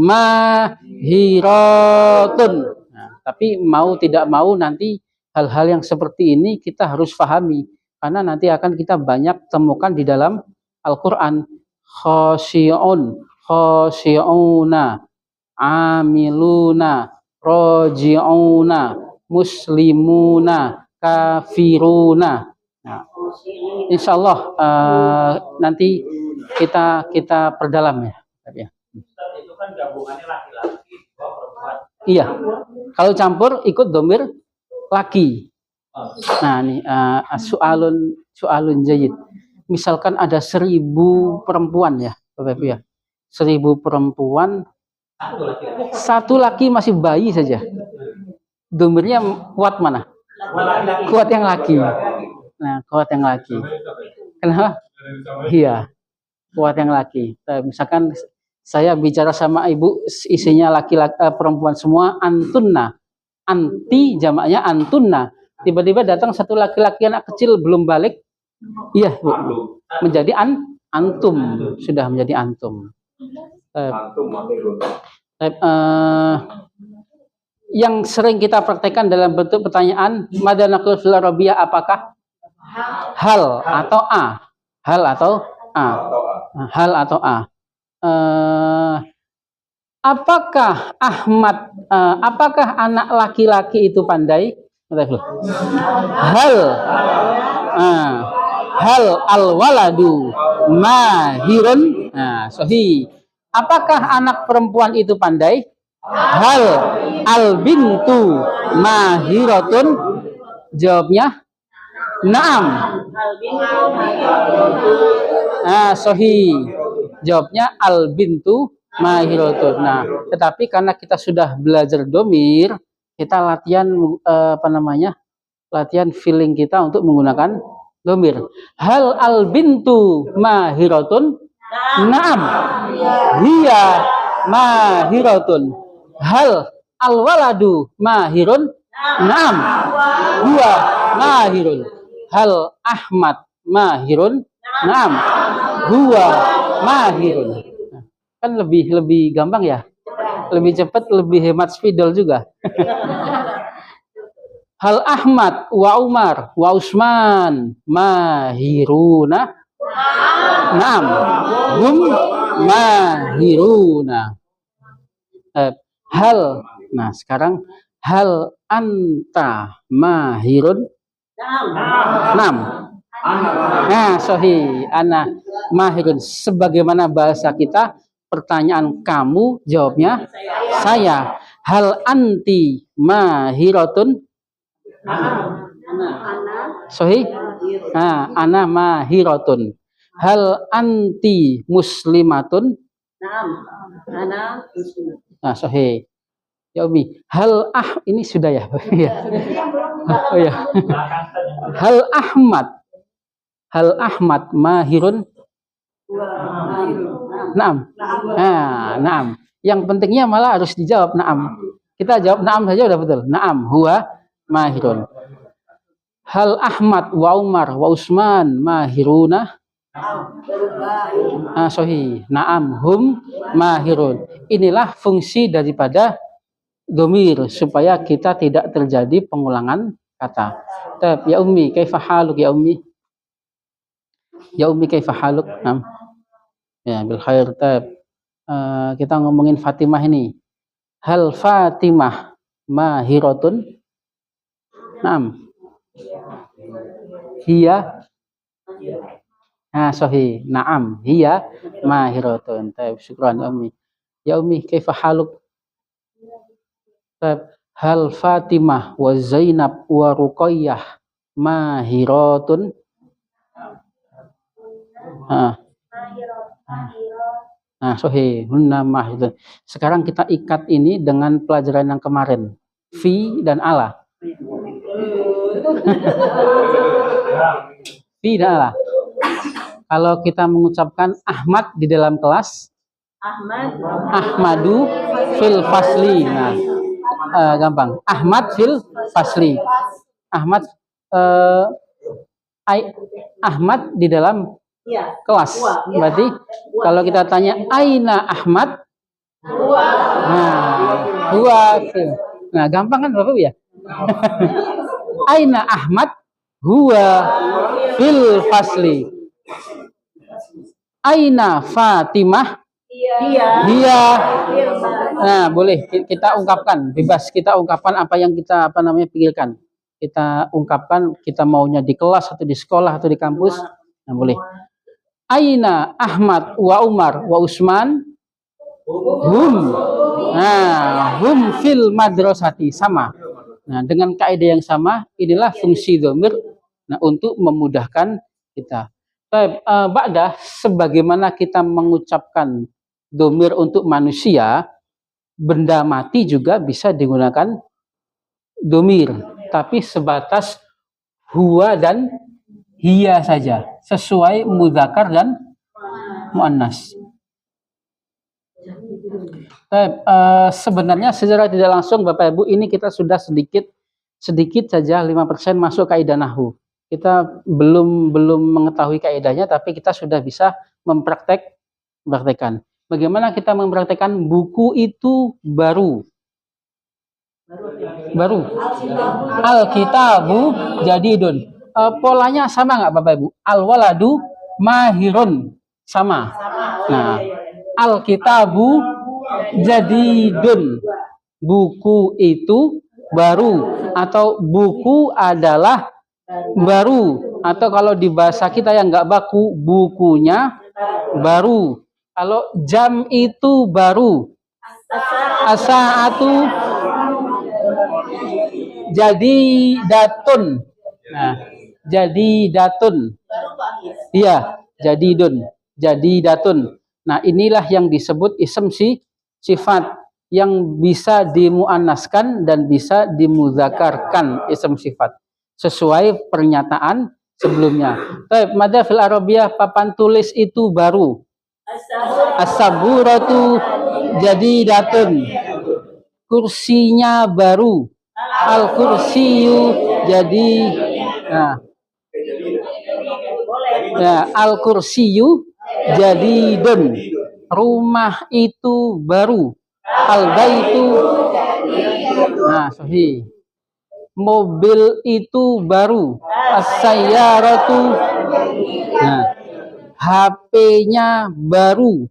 Mahiratun. Nah, tapi mau tidak mau nanti hal-hal yang seperti ini kita harus pahami, karena nanti akan kita banyak temukan di dalam Al-Quran. Khosyi'un, khosyi'una, amiluna, roji'una, muslimuna, kafiruna. Nah, insya Allah nanti kita perdalam ya. Itu kan gabungannya laki-laki, perempuan. Iya, kalau campur ikut domir laki. Nah nih soalun jayid. Misalkan ada 1000 perempuan ya Bapak Ibu ya, 1000 perempuan, satu laki masih bayi saja, domirnya kuat mana? Kuat yang laki. Nah, kuat yang laki. Kenapa? Iya, kuat yang laki. Misalkan saya bicara sama ibu, isinya laki-laki, perempuan semua, antunna, anti jamaknya antunna. Tiba-tiba datang satu laki-laki anak kecil belum balik, iya Bu, menjadi antum, sudah menjadi antum. Yang sering kita praktekkan dalam bentuk pertanyaan, madanakul fil arabiyah, apakah hal atau a? Hal atau a? Hal atau a? Apakah Ahmad, apakah anak laki-laki itu pandai? Hal al-waladu mahirun. Nah, sahih. Apakah anak perempuan itu pandai? Hal al-bintu mahiratun. Jawabnya na'am. Nah, sahih. Jawabnya al-bintu mahiratun. Nah, tetapi karena kita sudah belajar domir, kita latihan latihan feeling kita untuk menggunakan domir. Hal al-bintu mahiratun. Naam. Hiya mahiratun. Hal al-waladu mahirun. Naam. Huwa mahirun. Hal Ahmad mahirun. Naam. Huwa mahirun. Kan lebih gampang ya, lebih cepat, lebih hemat spidol juga. Hal Ahmad wa Umar wa Usman mahiruna. Naam, hum mahiruna. Hal. Nah, sekarang hal anta mahirun? Nam. Nah, sahih. Ana mahirun. Sebagaimana bahasa kita, pertanyaan kamu, jawabnya saya. Hal anti mahiratun? Sahih. Nah, ana mahiratun. Hal anti muslimatun? Nah, sahih. Ya Umi, ini sudah ya. Oh ya. Hal Ahmad mahirun? Naam. Nah, naam. Yang pentingnya malah harus dijawab naam. Kita jawab naam saja udah betul. Naam huwa mahirun. Hal Ahmad wa Umar wa Utsman mahiruna? Ah, sahih. Naam hum mahirun. Inilah fungsi daripada domir supaya kita tidak terjadi pengulangan kata. Tab ya Ummi, kaifa haluk ya Ummi? Ya Ummi kaifa haluk? Naam. Ya, bil khair. Tab. Kita ngomongin Fatimah ini. Hal Fatimah mahiratun? Naam. Hiya? Nah, sahih. Naam, hiya mahiratun. Tab, syukran ya Ummi. Ya Ummi, kaifa haluk? Tab, hal Fatimah wa Zainab wa Ruqayyah mahiratun? Nah, sahih. Hunna mahiratun. Sekarang kita ikat ini dengan pelajaran yang kemarin. Fi dan ala. Fi dan ala. Kalau kita mengucapkan Ahmad di dalam kelas, Ahmadu fil fasli. Nah, gampang. Ahmad fil fasli. Ahmad Ahmad di dalam kelas. Berarti kalau kita tanya aina Ahmad? Nah, huwa fil. Nah, gampang kan Bapak ya? Aina Ahmad? Huwa fil fasli. Aina Fatimah? Dia. Nah, boleh kita ungkapkan, bebas kita ungkapkan apa yang kita pikirkan. Kita ungkapkan kita maunya di kelas atau di sekolah atau di kampus. Nah, boleh. Aina Ahmad wa Umar wa Utsman? Hum. Nah, hum fil madrasati, sama. Nah, dengan kaidah yang sama, inilah fungsi dhamir untuk memudahkan kita. Ba'da, sebagaimana kita mengucapkan domir untuk manusia, benda mati juga bisa digunakan domir, tapi sebatas huwa dan hiya saja, sesuai mudzakar dan muannas. Sebenarnya secara tidak langsung Bapak Ibu, ini kita sudah sedikit saja 5% masuk kaidah nahwu. Kita belum mengetahui kaidahnya, tapi kita sudah bisa mempraktekkan. Bagaimana kita mempraktekkan buku itu baru? Al-kitabu jadidun. Polanya sama nggak Bapak Ibu? Al-waladu mahirun, sama. Nah, al-kitabu jadidun. Buku itu baru, atau buku adalah baru, atau kalau di bahasa kita yang nggak baku, bukunya baru. Kalau jam itu baru, as-saatu jadi datun. Nah, jadi datun. Iya, jadi datun. Nah, inilah yang disebut ism sifat yang bisa dimuannaskan dan bisa dimudzakarkan ism sifat sesuai pernyataan sebelumnya. Baik, madza fil arabiyah, papan tulis itu baru. As-saburatu jadidatun. Kursinya baru. Al-kursiyu jadi al-kursiyu jadidun. Rumah itu baru. Al-baitu. Nah, sahih. Mobil itu baru. As-sayyaratu. Nah, HP-nya baru.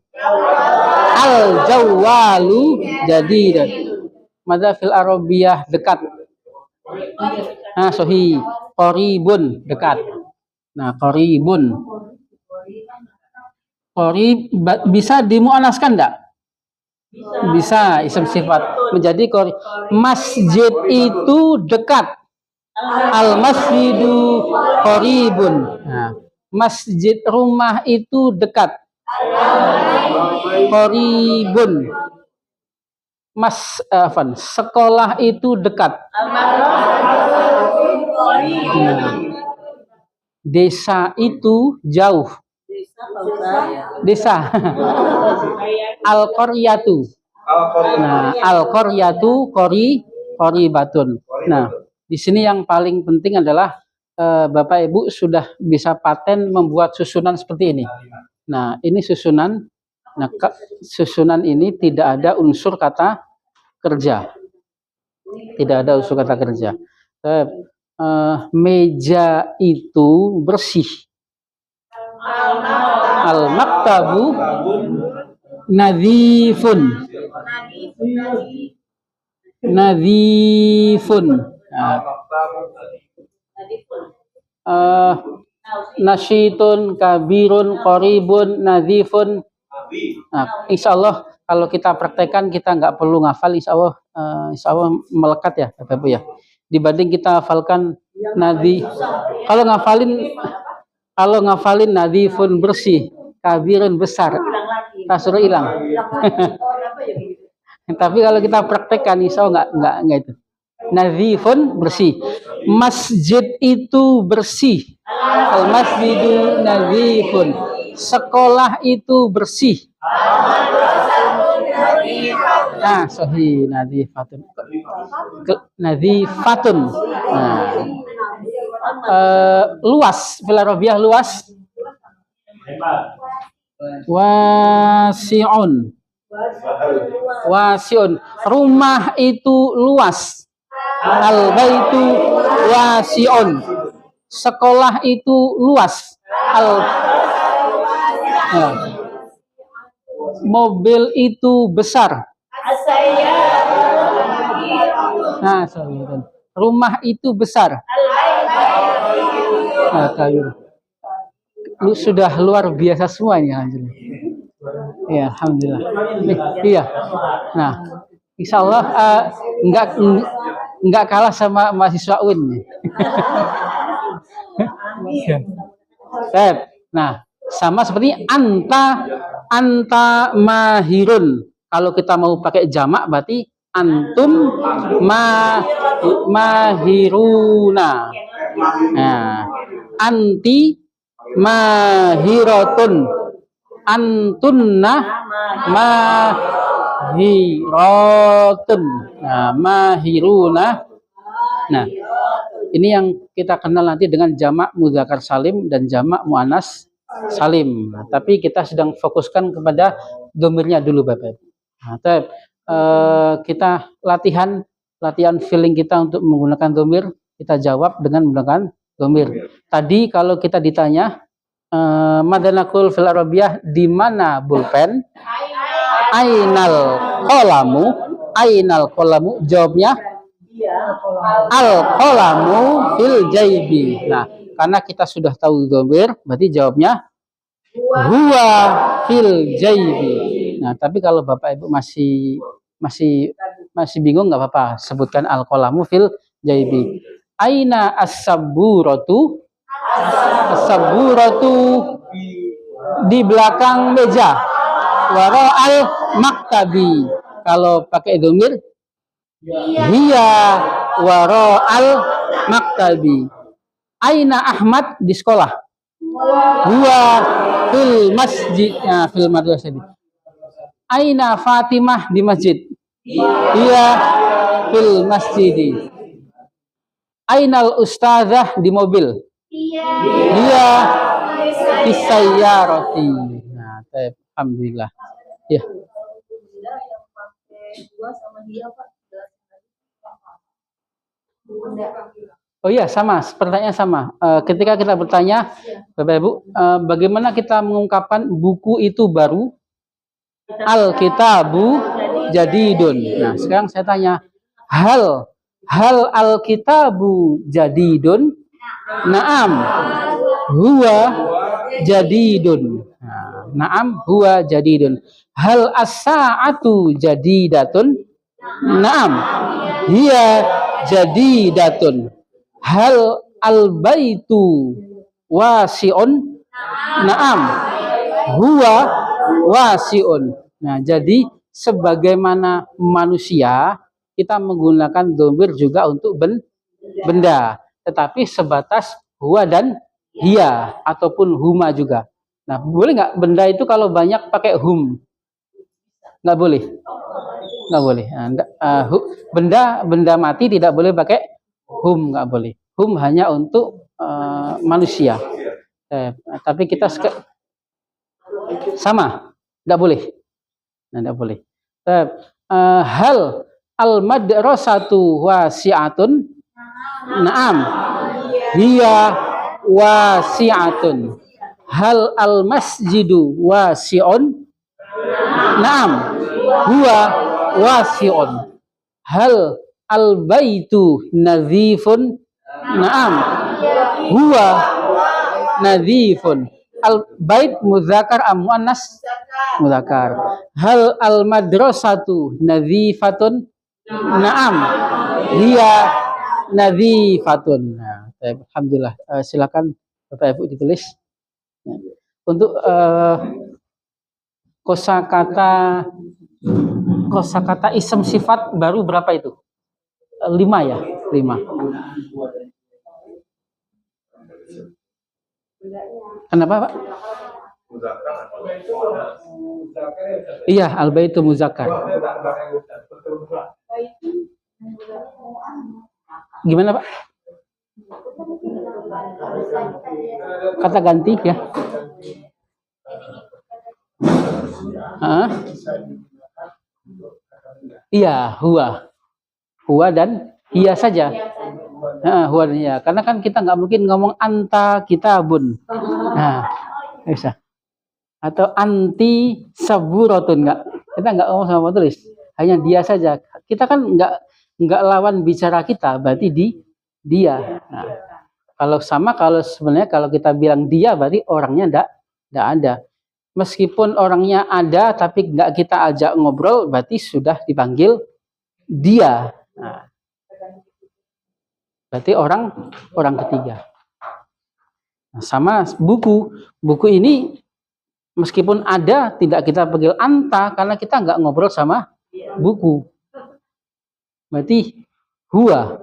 Al-jawalu jadidun. Madza fil arabiyah dekat. Nah, sahih. Qaribun dekat. Nah, qaribun. Qarib bisa dimuannaskan enggak? Bisa, isim sifat. Menjadi qarib. Masjid itu dekat. Al-masjidu qaribun. Nah, masjid rumah itu dekat. Qaribun. Sekolah itu dekat. Nah, desa itu jauh. Desa. Al-qaryatu. Nah, al-qaryatu qaribatun. Nah, di sini yang paling penting adalah Bapak Ibu sudah bisa paten membuat susunan seperti ini. Nah, ini susunan. Nah, susunan ini tidak ada unsur kata kerja. Tidak ada unsur kata kerja. Meja itu bersih. Al-maktabu nadhifun. Nadhifun. Nasyitun, kabirun, qaribun, nadhifun. Nah, insya Allah kalau kita praktekkan kita nggak perlu ngafal, insya Allah melekat ya Bapak Ibu ya. Dibanding kita hafalkan kalau ngafalin nadhifun bersih, kabirun besar, tak suruh hilang. Tapi kalau kita praktekkan insya Allah nggak itu. Nadhifun bersih. Masjid itu bersih. Al-masjidu nadhifun. Sekolah itu bersih. Nah, sahih nadhifatun. Nadhifatun. Nah. Luas, fil arabiyah luas. Wasi'un. Wasi'un. Rumah itu luas. Al-baitu wasi'un. Sekolah itu luas. Mobil itu besar. Nah, rumah itu besar. Nah, lu sudah luar biasa semuanya, alhamdulillah. Ya, alhamdulillah. Iya. Nah, insya Allah enggak kalah sama mahasiswa UIN. Nah, sama seperti anta mahirun. Kalau kita mau pakai jamak berarti antum mahiruna. Nah, anti mahiratun. Antunna mahiratun. Nah, mahiruna. Nah, ini yang kita kenal nanti dengan jamak mudzakkar salim dan jamak muannas salim. Nah, tapi kita sedang fokuskan kepada domirnya dulu Bapak. Nah, kita latihan feeling kita untuk menggunakan domir, kita jawab dengan menggunakan domir. Tadi kalau kita ditanya madanakul fil arabiyah, di mana pulpen? Ainal qalamu, jawabnya al qalamu fil jaibi. Nah, karena kita sudah tahu domir, berarti jawabnya huwa fil jaibi. Nah, tapi kalau Bapak Ibu masih bingung, nggak apa-apa, sebutkan al-qalamu fil jaibi. Aina as-saburatu? As-saburatu di belakang meja. Wara'al maktabi. Kalau pakai domir, hiya wara'al maktabi. Aina Ahmad di sekolah? Huwa fil masjid. Nah, fil madrasah. Aina Fatimah di masjid? Iya fil masjidi. Ainal ustazah di mobil? Iya fis sayyarati. Nah, alhamdulillah. Ya. Oh iya, sama, pertanyaan sama. Ketika kita bertanya, Bapak Ibu, bagaimana kita mengungkapkan buku itu baru? al-kitabu jadidun. Nah, sekarang saya tanya, hal al-kitabu jadidun? Naam, huwa jadidun. Nah, naam, huwa jadidun. Hal as-sa'atu jadidatun? Naam, hiya jadidatun. Hal al-baitu wasi'un? Naam, huwa wasi'un. Nah, jadi sebagaimana manusia, kita menggunakan dhamir juga untuk benda, tetapi sebatas huwa dan hiya ataupun huma juga. Nah, boleh nggak benda itu kalau banyak pakai hum? Nggak boleh. Nggak boleh. Nah, benda mati tidak boleh pakai hum, nggak boleh. Hum hanya untuk manusia. Tapi kita sama, nggak boleh. Nah, nggak boleh. Hal al-madrasatu wasi'atun? Naam, hiya wasi'atun. Hal al-masjidu wasi'un? Naam, huwa wasi'un. Hal al-baitu nadhifun? Naam, huwa nadhifun. Al-bait mudzakar am muannas? Mudzakar. Hal al-madrasatu nadhifatun? Naam, hiya nadhifatun. Nah, alhamdulillah. Silakan Bapak Ibu ditulis. Untuk kosakata isim sifat baru berapa itu? 5 ya? 5. Kenapa, Pak? Iya, al-baitu muzakkar. Gimana, Pak? Kata ganti ya. Iya, huwa dan hiya saja. Huwa dan hiya. Karena kan kita nggak mungkin ngomong anta kitabun. Nah, bisa. Atau anti saburatun, nggak. Kita nggak ngomong sama tulis. Hanya dia saja. Kita kan nggak lawan bicara kita, berarti dia. Nah, kalau sebenarnya kalau kita bilang dia, berarti orangnya nggak ada. Meskipun orangnya ada, tapi nggak kita ajak ngobrol, berarti sudah dipanggil dia. Nah, berarti orang ketiga. Nah, sama buku ini meskipun ada, tidak kita panggil anta karena kita nggak ngobrol sama buku. Berarti huwa.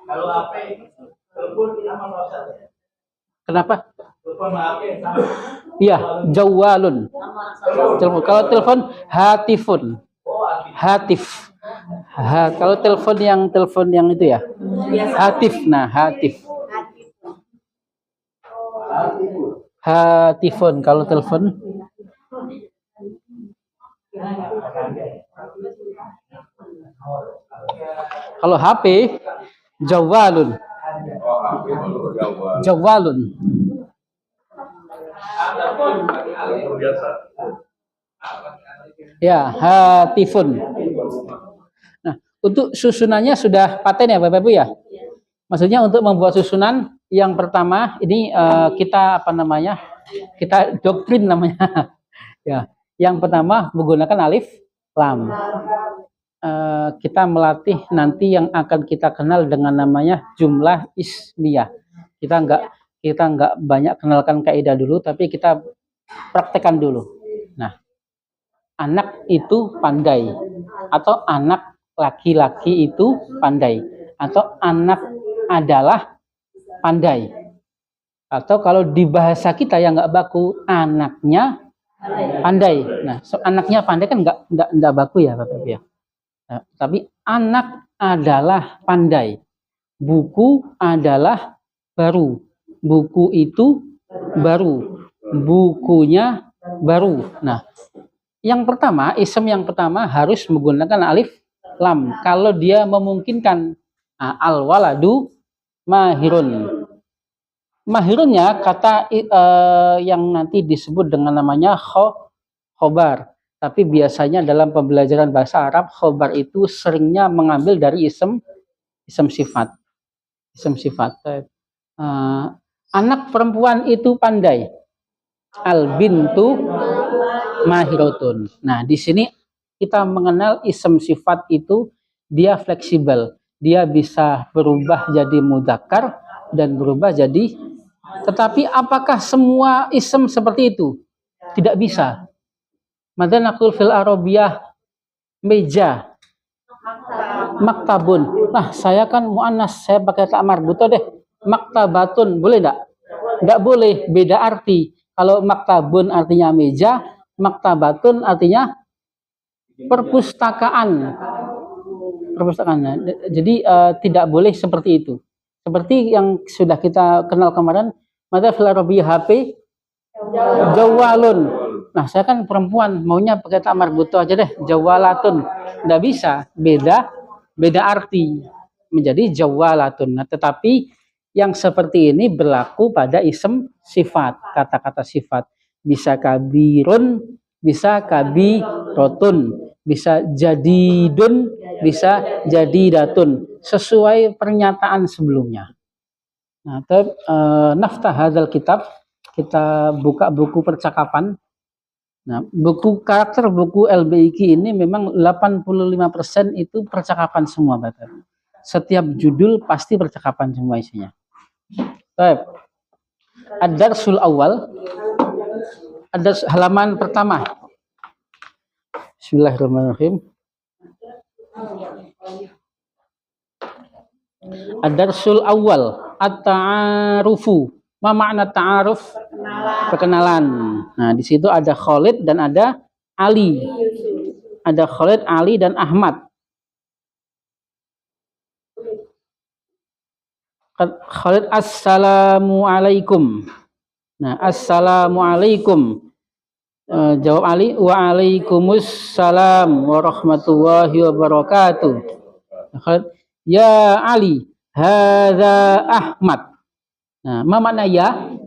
Kalau HP telepon sama Ustaz. Kenapa? Telepon HP sama. Iya, jawalun. Telepon. Kalau telepon hatifun. Hatif. Kalau telepon yang itu ya. Hatif. Nah, hatif. Hatifun kalau telepon. Kalau HP jawalun. Jawalun. Ya, hatifun. Nah, untuk susunannya sudah paten ya Bapak Ibu ya? Maksudnya untuk membuat susunan yang pertama ini kita kita doktrin namanya. Ya, yang pertama menggunakan alif lam. Kita melatih nanti yang akan kita kenal dengan namanya jumlah ismiyah. Kita nggak banyak kenalkan kaidah dulu, tapi kita praktekkan dulu. Nah, anak itu pandai atau anak laki-laki itu pandai. atau anak adalah pandai. Atau kalau di bahasa kita yang nggak baku, anaknya pandai. Nah, anaknya pandai kan nggak baku ya Bapak Ibu ya. Nah, tapi anak adalah pandai. Buku adalah baru. Buku itu baru. Bukunya baru. Nah, yang pertama, isim yang pertama harus menggunakan alif lam. Kalau dia memungkinkan. Nah, al-waladu mahirun. Mahirunnya kata yang nanti disebut dengan namanya khobar. Tapi biasanya dalam pembelajaran bahasa Arab, khobar itu seringnya mengambil dari isim sifat. Isim sifat. Anak perempuan itu pandai. Al bintu mahirotun. Nah, di sini kita mengenal isim sifat itu dia fleksibel. Dia bisa berubah jadi mudzakkar dan berubah jadi. Tetapi apakah semua isim seperti itu? Tidak bisa. Mada naqul fil arabiyah meja, maktabun. Nah, saya kan muannas, saya pakai tak marbuto deh. Maktabatun, boleh enggak? Enggak boleh, beda arti. Kalau maktabun artinya meja, maktabatun artinya perpustakaan. Perpustakaan. Jadi tidak boleh seperti itu. Seperti yang sudah kita kenal kemarin, mata fil arabiyah HP jawalun. Nah, saya kan perempuan, maunya pakai tak marbuto aja deh, jawalatun. Enggak bisa, beda arti menjadi jawalatun. Nah, tetapi yang seperti ini berlaku pada isim sifat, kata-kata sifat. Bisa kabirun, bisa kabirotun, bisa jadidun, bisa jadidatun, sesuai pernyataan sebelumnya. Nah, naftah hadzal kitab, kita buka buku percakapan. Nah, buku karakter buku LBIQ ini memang 85% itu percakapan semua, Bapak. Setiap judul pasti percakapan semua isinya. Baik. Ad-darsul awal. Halaman pertama. Bismillahirrahmanirrahim. Ad-darsul awal, at-ta'arufu. Ma makna ta'aruf? Perkenalan. Nah, di situ ada Khalid dan ada Ali. Ada Khalid, Ali dan Ahmad. Khalid, assalamualaikum. Nah, assalamualaikum. Jawab Ali, waalaikumsalam warahmatullahi wabarakatuh. Khalid, ya Ali, hadza Ahmad. Nah, ma makna ya?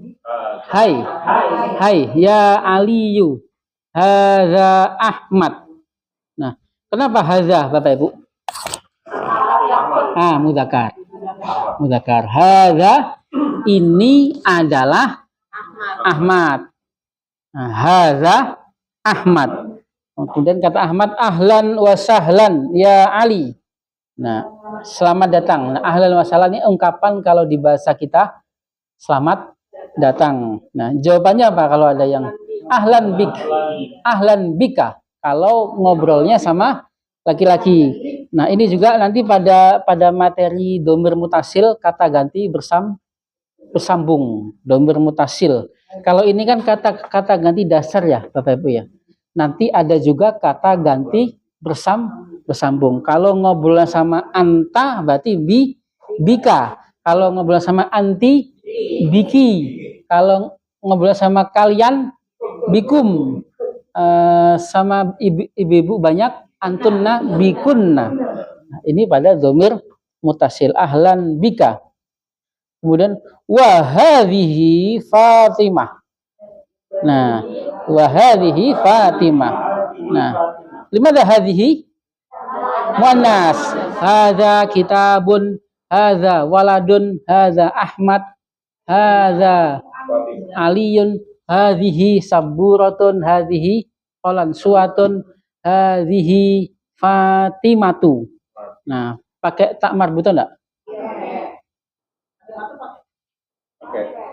Hai. Hai, ya Aliyu. Hadza Ahmad. Nah, kenapa hadza, Bapak Ibu? Mudzakkar. Mudzakkar. Hadza, ini adalah Ahmad. Nah, hadza Ahmad. Kemudian kata Ahmad, ahlan wa sahlan ya Ali. Nah, selamat datang. Nah, ahlan wa sahlan ini ungkapan kalau di bahasa kita selamat datang. Nah, jawabannya apa kalau ada yang ahlan bik? Ahlan bika. Kalau ngobrolnya sama laki-laki. Nah, ini juga nanti pada materi dhamir mutasil kata ganti bersambung. Dhamir mutasil. Kalau ini kan kata ganti dasar ya, Bapak Ibu ya. Nanti ada juga kata ganti bersambung. Kalau ngobrolnya sama anta berarti bika. Kalau ngobrol sama anti, biki. Kalau ngobrol sama kalian, bikum. Sama ibu-ibu banyak, antunna, bikunna. Nah, ini pada dhamir mutasil. Ahlan bika. Kemudian, wahadhihi Fatimah. Nah, wahadhihi Fatimah. Nah, limada hadhihi? Muannas. Hadza kitabun. Hadza waladun, hadza Ahmad, hadza Aliyun, hadhihi saburatun, hadhihi qalansuatun, hadhihi Fatimatu. Nah, pakai tak marbuto enggak?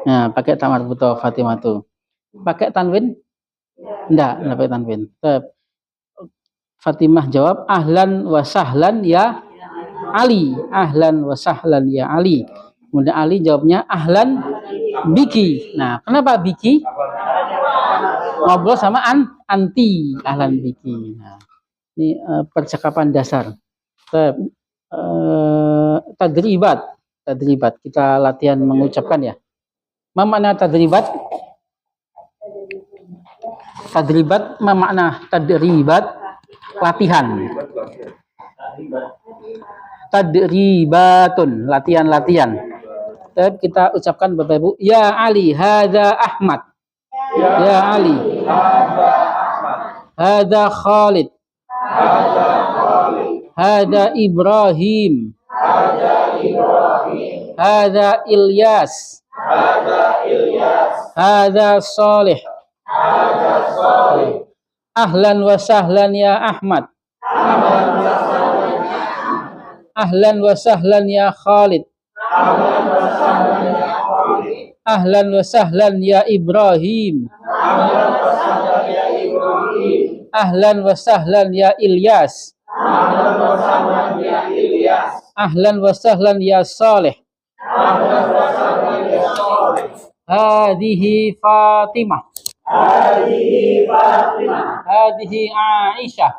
Nah, pakai tak marbuto Fatimatu. Pakai tanwin? Enggak pakai tanwin. Fatimah jawab ahlan wa sahlan ya Ali. Ahlan wa sahlan ya Ali. Kemudian Ali jawabnya ahlan biki. Nah, kenapa biki? Ngobrol sama anti, ahlan biki. Nah, ini percakapan dasar. Tadribat. Kita latihan mengucapkan ya. Ma makna tadribat? Tadribat, ma makna tadribat? Latihan. Tadribatun, latihan. Kita ucapkan Bapak Ibu, ya Ali, hadza Ahmad. Ya Ali. Hadza Khalid. Hadza Ibrahim. Hadza Ilyas. Hadza Salih. Ahlan wa sahlan ya Ahmad. Ahlan wa sahlan ya Khalid. Ahlan wa sahlan ya Ibrahim. Ahlan wa sahlan ya Ilyas. Ahlan wa sahlan ya Saleh. Hadihi Fatimah. Hadihi Aisyah.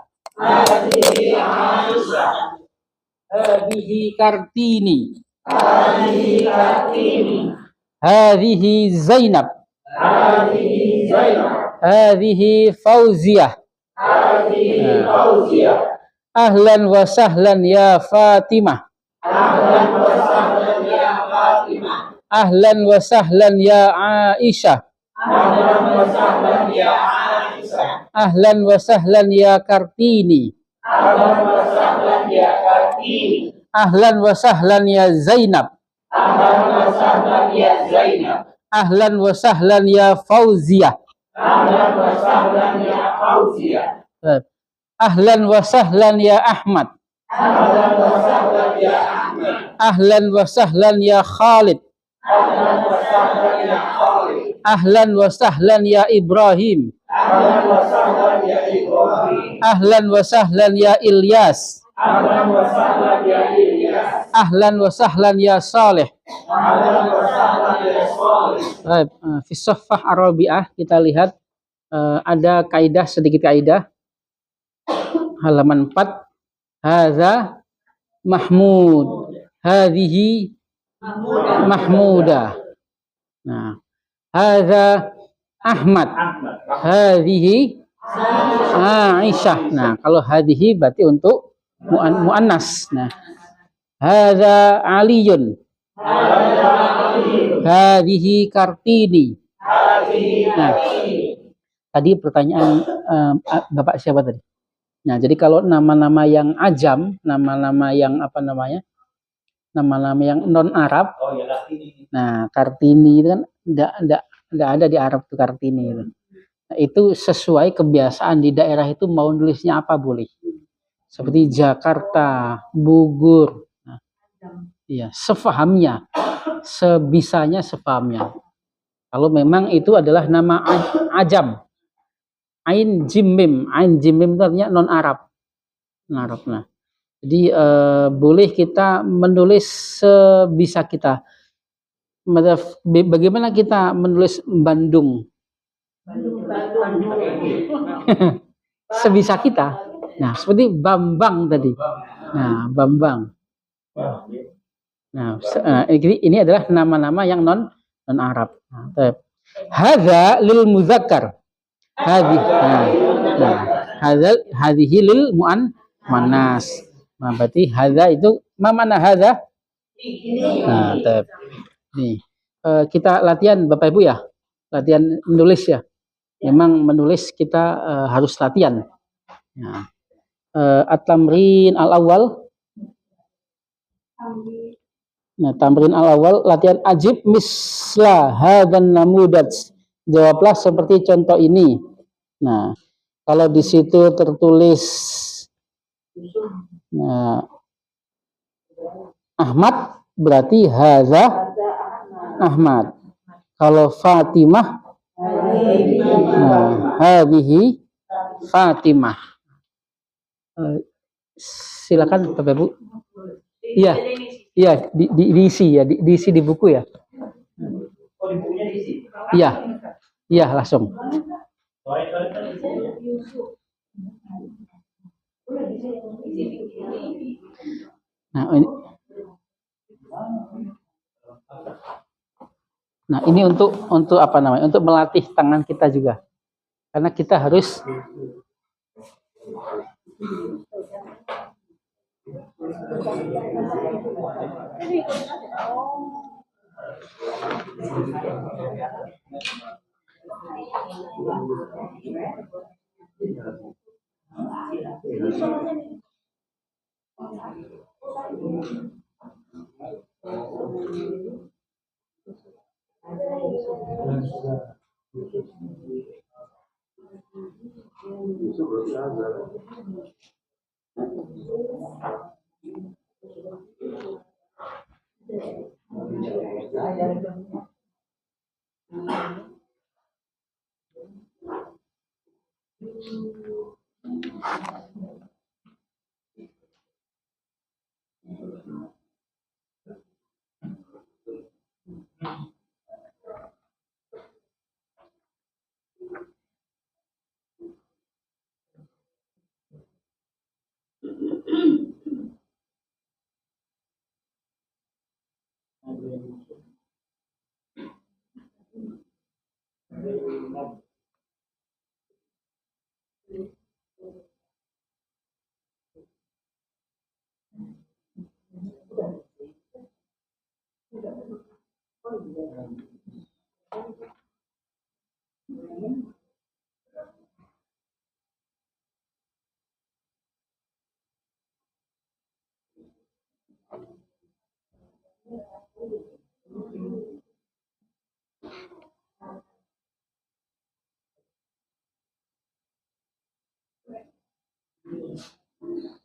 Hadihi Kartini. Hadihi Zainab. Hadihi Fauziyah. Ahlan wa sahlan ya Fatimah. Ahlan wa sahlan ya Aisyah. Ahlan wa sahlan ya Kartini. Ahlan wa sahlan ya Zainab. Ahlan wa sahlan ya Fauziyah. Ahlan wa sahlan ya Ahmad. Ahlan wa sahlan ya Khalid. Ahlan wa sahlan ya Ibrahim. Ahlan wa sahlan ya Ilyas. Ahlan wa sahlan ya Saleh. Fi Saffah Arabiah kita lihat ada kaidah, sedikit kaidah. Halaman 4. Hadza Mahmud. Hadhihi Mahmudah. Nah, hadza Ahmad. Hadhihi Aisyah. Nah, kalau hadhihi berarti untuk muannas. Nah, hadza Aliyun. Hadhihi Kartini. Nah, tadi pertanyaan Bapak siapa tadi? Nah, jadi kalau nama-nama yang ajam, nama-nama yang apa namanya? Nama-nama yang non Arab. Oh ya, Kartini. Nah, Kartini itu kan enggak ada di Arab tuh Kartini itu. Nah, itu sesuai kebiasaan di daerah itu mau nulisnya apa boleh. Seperti Jakarta, Bogor. Nah, iya, sefahamnya, sebisanya sefahamnya. Kalau memang itu adalah nama ajam. Ain jim mim itu artinya non Arab. Nah, jadi boleh kita menulis sebisa kita. Bagaimana kita menulis Bandung? Sebisa kita. Nah, seperti Bambang tadi. Nah, Bambang. Nah, ini adalah nama-nama yang non Arab. Nah, hadza lil muzakkar. Hadhihi lil muannas. Nah, berarti hadza itu mana hadza? Nah, nih. Kita latihan Bapak Ibu ya. Latihan menulis ya. Memang menulis kita harus latihan. Nah, at-tamrin al-awwal. Nah, tamrin al-awwal latihan ajib misla hadan namudaj. Jawablah seperti contoh ini. Nah, kalau di situ tertulis Ahmad berarti hadza Ahmad. Kalau Fatimah, hadhihi Fatimah. Silakan Bapak Ibu. Iya, iya diisi ya, diisi di buku ya. Oh, di bukunya diisi. Iya, iya langsung. Nah ini untuk apa namanya? Untuk melatih tangan kita juga, karena kita harus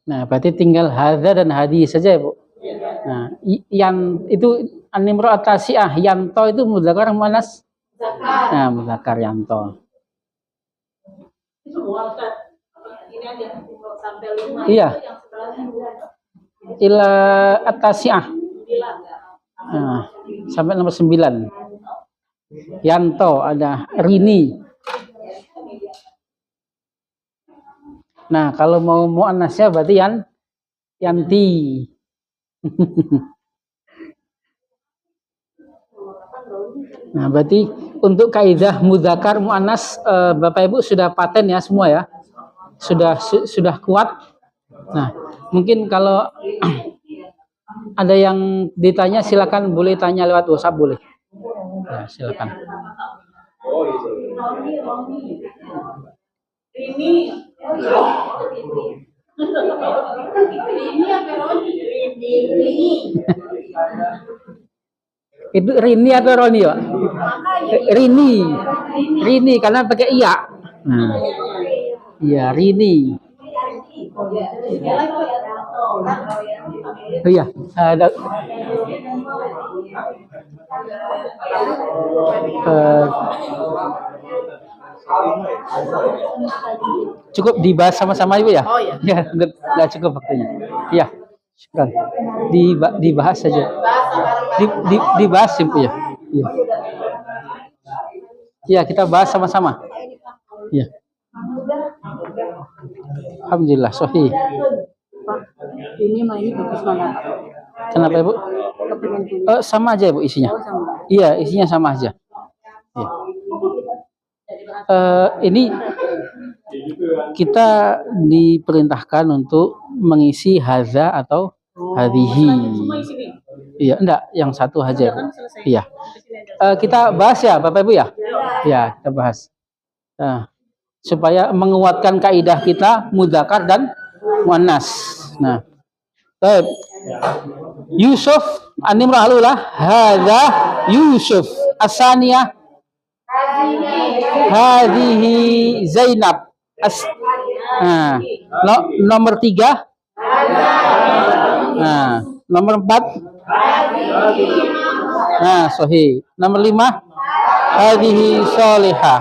Nah, berarti tinggal hadza dan hadi saja ya, Bu. Nah, yang itu animro atasiah, yanto itu mudzakkar muannas. Nah, mudzakkar yanto. Semua Ustaz. Ini aja sampai 5 Iya. itu yang sebelahnya. Ila atasiah. Bilang Nah, sampai nomor 9. Yanto ada rini. Nah, kalau mau muannasnya berarti yanti. Nah, berarti untuk kaidah mudzakkar muannas Bapak Ibu sudah paten ya semua ya. Sudah kuat. Nah, mungkin kalau ada yang ditanya silakan, boleh tanya lewat WhatsApp boleh. Ya, silakan. ini Itu Rini atau Roni, Pak? Rini karena pakai iya. Nah, iya Rini. Oh iya, ada cukup dibahas sama-sama Ibu ya? Oh iya. Ya, nggak cukup waktunya. Iya, syukran. Dibahas saja. Dibahas Ibu ya. Iya. Iya, kita bahas sama-sama. Iya. Alhamdulillah, sahih. Ini mah ini bagus banget. Kenapa Ibu? Sama aja Ibu isinya. Iya, isinya sama aja. Iya. Ini kita diperintahkan untuk mengisi hadza atau hadhihi. Iya, enggak, yang satu aja. Iya. Kita bahas ya, Bapak Ibu ya? Ya, kita bahas. Nah, supaya menguatkan kaidah kita mudzakkar dan muannas. Nah, baik. Yusuf animra alulah hadza Yusuf asaniyah hadhihi Zainab. Nah, nomor 3. Nah, nomor 4. Nah, sahih. Nomor 5 hadhihi salihah.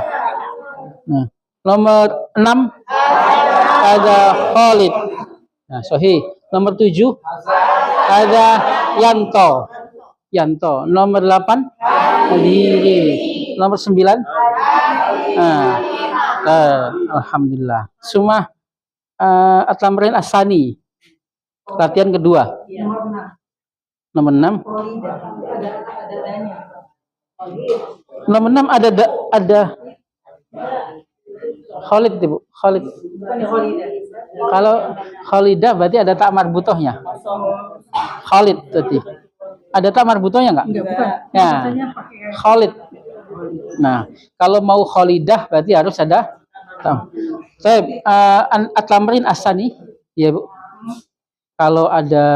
Nah, nomor 6 ada Khalid. Nah, sahih. Nomor 7 Ada Yanto. Yanto. Nomor 8 Hadiri. Nomor 9 alhamdulillah. Semua At-Tamrin As-Sani. Latihan kedua. Nomor 6. Nomor 6 ada Khalid, Ibu. Khalid. Kalau Khalidah berarti ada tak marbutohnya. Khalid berarti. Ada tak marbutohnya enggak? Ya. Khalid. Nah, kalau mau Khalidah berarti harus ada At-Tamrin As-Sani, ya Bu. Kalau ada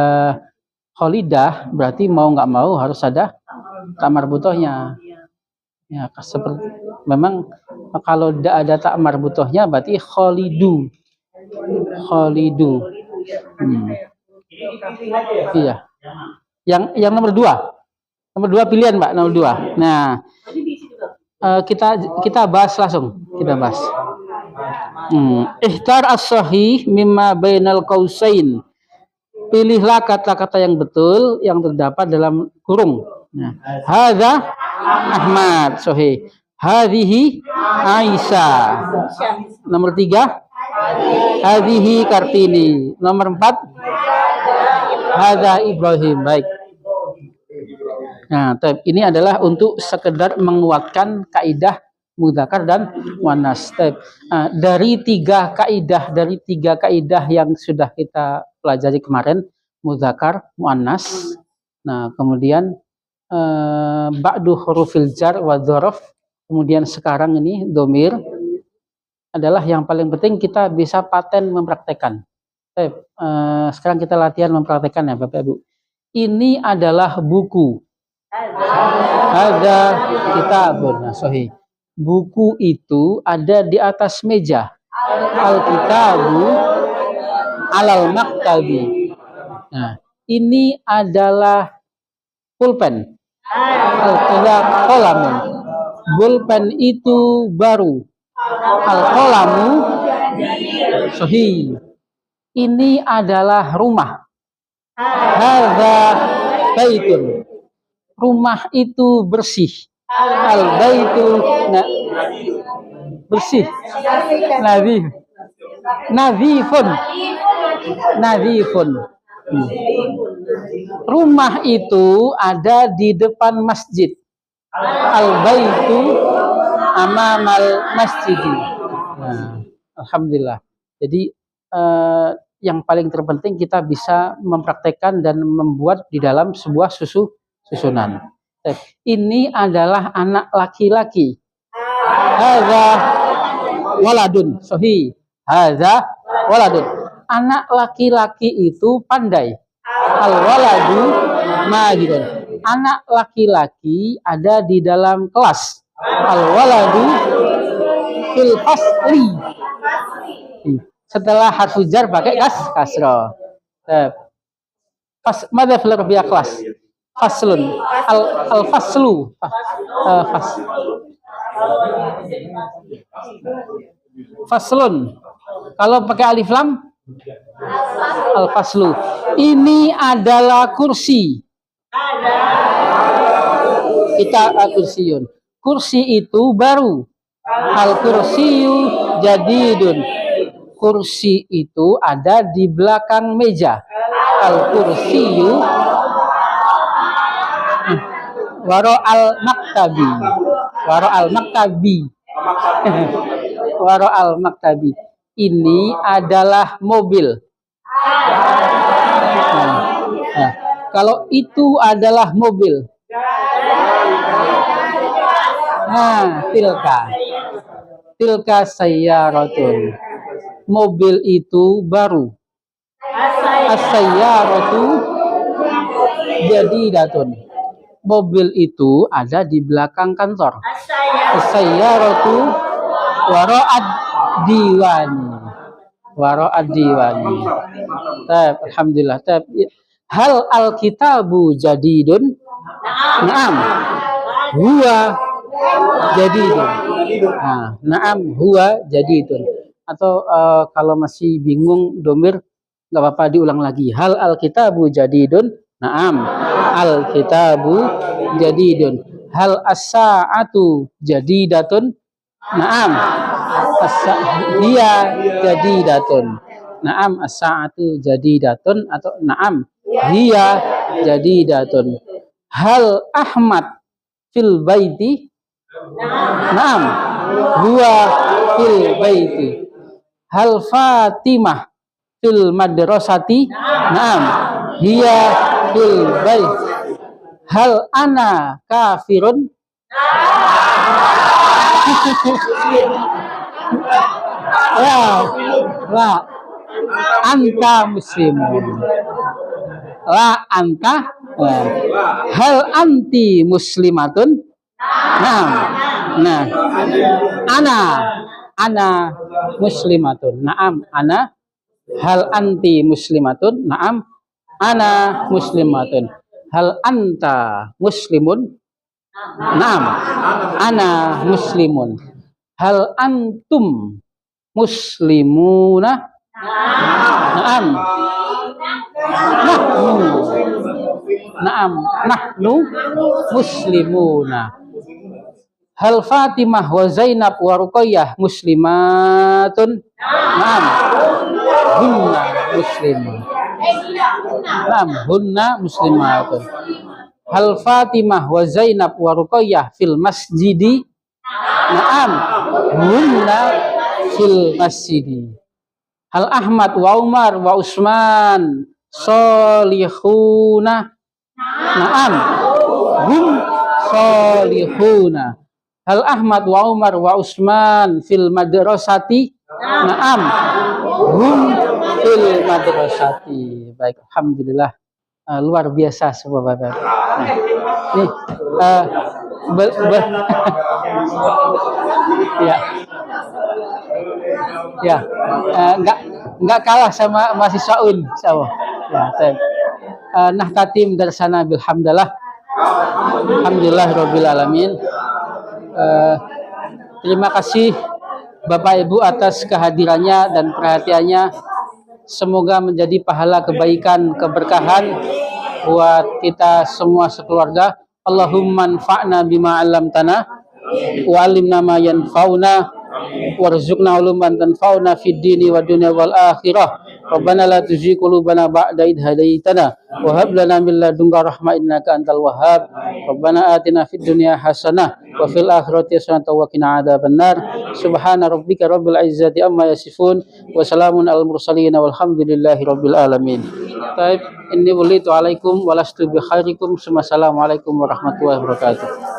Khalidah berarti mau nggak mau harus ada tak marbutohnya. Ya, seperti memang kalau tidak ada tak marbutohnya berarti Khalidu. Iya. Yang nomor 2. Nomor 2 pilihan, Mbak, nomor 2. Nah, kita bahas langsung. Kita bahas. Ihtar as-sahih mimma bainal qausain. Pilihlah kata-kata yang betul yang terdapat dalam kurung. Nah, hadza Ahmad sahih. Hadhihi Aisyah. Nomor 3 hadhihi Kartini. Nomor 4 hadza Ibrahim. Baik. Nah, ini adalah untuk sekedar menguatkan kaidah mudzakkar dan muannas. Dari tiga kaidah yang sudah kita pelajari kemarin, mudzakkar, muannas. Nah, kemudian ba'du hurufil jar wa dzaraf, kemudian sekarang ini domir adalah yang paling penting kita bisa paten mempraktekkan. Sekarang kita latihan mempraktekkan ya Bapak Ibu. Ini adalah buku. Ada kitabun sahih. Buku itu ada di atas meja. Al-kitabu alal maktabi. Nah, ini adalah pulpen. Al-qalamun. Pulpen itu baru. Al-qalamu sahih. Ini adalah rumah. Hadza baitun. Rumah itu bersih. Al-baitu bersih. Nadhifun. Rumah itu ada di depan masjid. Al-baitu amamal masjid. Nah, alhamdulillah. Jadi yang paling terpenting kita bisa mempraktekkan dan membuat di dalam sebuah susunan. Ini adalah anak laki-laki. Hadza waladun sahih. Hadza waladun. Anak laki-laki itu pandai. Al-waladu mahirun. Anak laki-laki ada di dalam kelas. Al-waladu fil fasli. Setelah harfu jar pakai kasrah. Madza fil rabi'a kelas. Faslun. Al-faslu. Faslun. Kalau pakai alif lam al-faslu. Ini adalah kursi. Kita kursiyun. Kursi itu baru. Al-kursiyu jadidun. Kursi itu ada di belakang meja. Al-kursiyu waro al-maktabi. Waro al-maktabi. Waro al-maktabi. Ini adalah mobil. Nah, kalau itu adalah mobil. Nah, tilka sayyaratun. Mobil itu baru. As-sayyaratu jadidatun. Mobil itu ada di belakang kantor. As-sayyaratu wara'ad diwani. Wara'ad diwani. Alhamdulillah. Hal al-kitabu jadidun? Naam. Huwa jadidun. Naam huwa jadidun. Atau kalau masih bingung domir, nggak apa-apa diulang lagi. Hal al-kitabu jadidun? Naam. Al-kitabu jadidun. Hal as-sa'atu jadidatun? Naam. Hiya jadidatun. Naam as-sa'atu jadidatun atau naam hiya jadidatun. Hal Ahmad fil baiti? Naam. Huwa fil baiti. Hal Fatimah fil madrasati? Naam. Hiya fil bait. Hal ana kafirun? La anta muslimun. La anta. Hal anti muslimatun? Nah, ana muslimatun. Naam, ana. Hal anti muslimatun? Naam, ana muslimatun. Hal anta muslimun? Naam, ana muslimun. Hal antum muslimuna? Naam. Nahnu muslimuna. Hal Fatimah wa Zainab wa Ruqayyah muslimatun? Naam. Hunna muslimun. Naam, hunna muslimatun. Hal Fatimah wa Zainab wa Ruqayyah fil masjidi? Naam. Hunna fil masjidi. Hal Ahmad wa Umar wa Utsman solihuna? Naam. Hum solihuna. Hal Ahmad wa Umar wa Utsman fil madrasati? Naam. Hum fil madrasati. Baik, alhamdulillah. Luar biasa semua Bapak. Nih, ya, enggak kalah sama mahasiswa UN, insyaallah. Ya, baik. Nahtatim darsana bilhamdallah. Alhamdulillahirabbil alamin. Terima kasih Bapak Ibu atas kehadirannya dan perhatiannya. Semoga menjadi pahala kebaikan, keberkahan buat kita semua sekeluarga. Allahumma anfa'na bima 'allamtana wa 'allimna ma yanfa'una warzuqna 'uluman tanfa'una fid dini wad dunya wal akhirah. Rabbana la tuzigh qulubana ba'da idh hadaitana wa hab lana min ladunka rahmah innaka antal wahhab. Rabbana atina fid dunya hasanah wa fil akhirati hasanah wa qina adzabannar. Subhana rabbika rabbil izzati amma yasifun wa salamun alal mursalin walhamdulillahi rabbil alamin. Baik, inni walitu alaikum walastu bi khairikum. Assalamualaikum warahmatullahi wabarakatuh.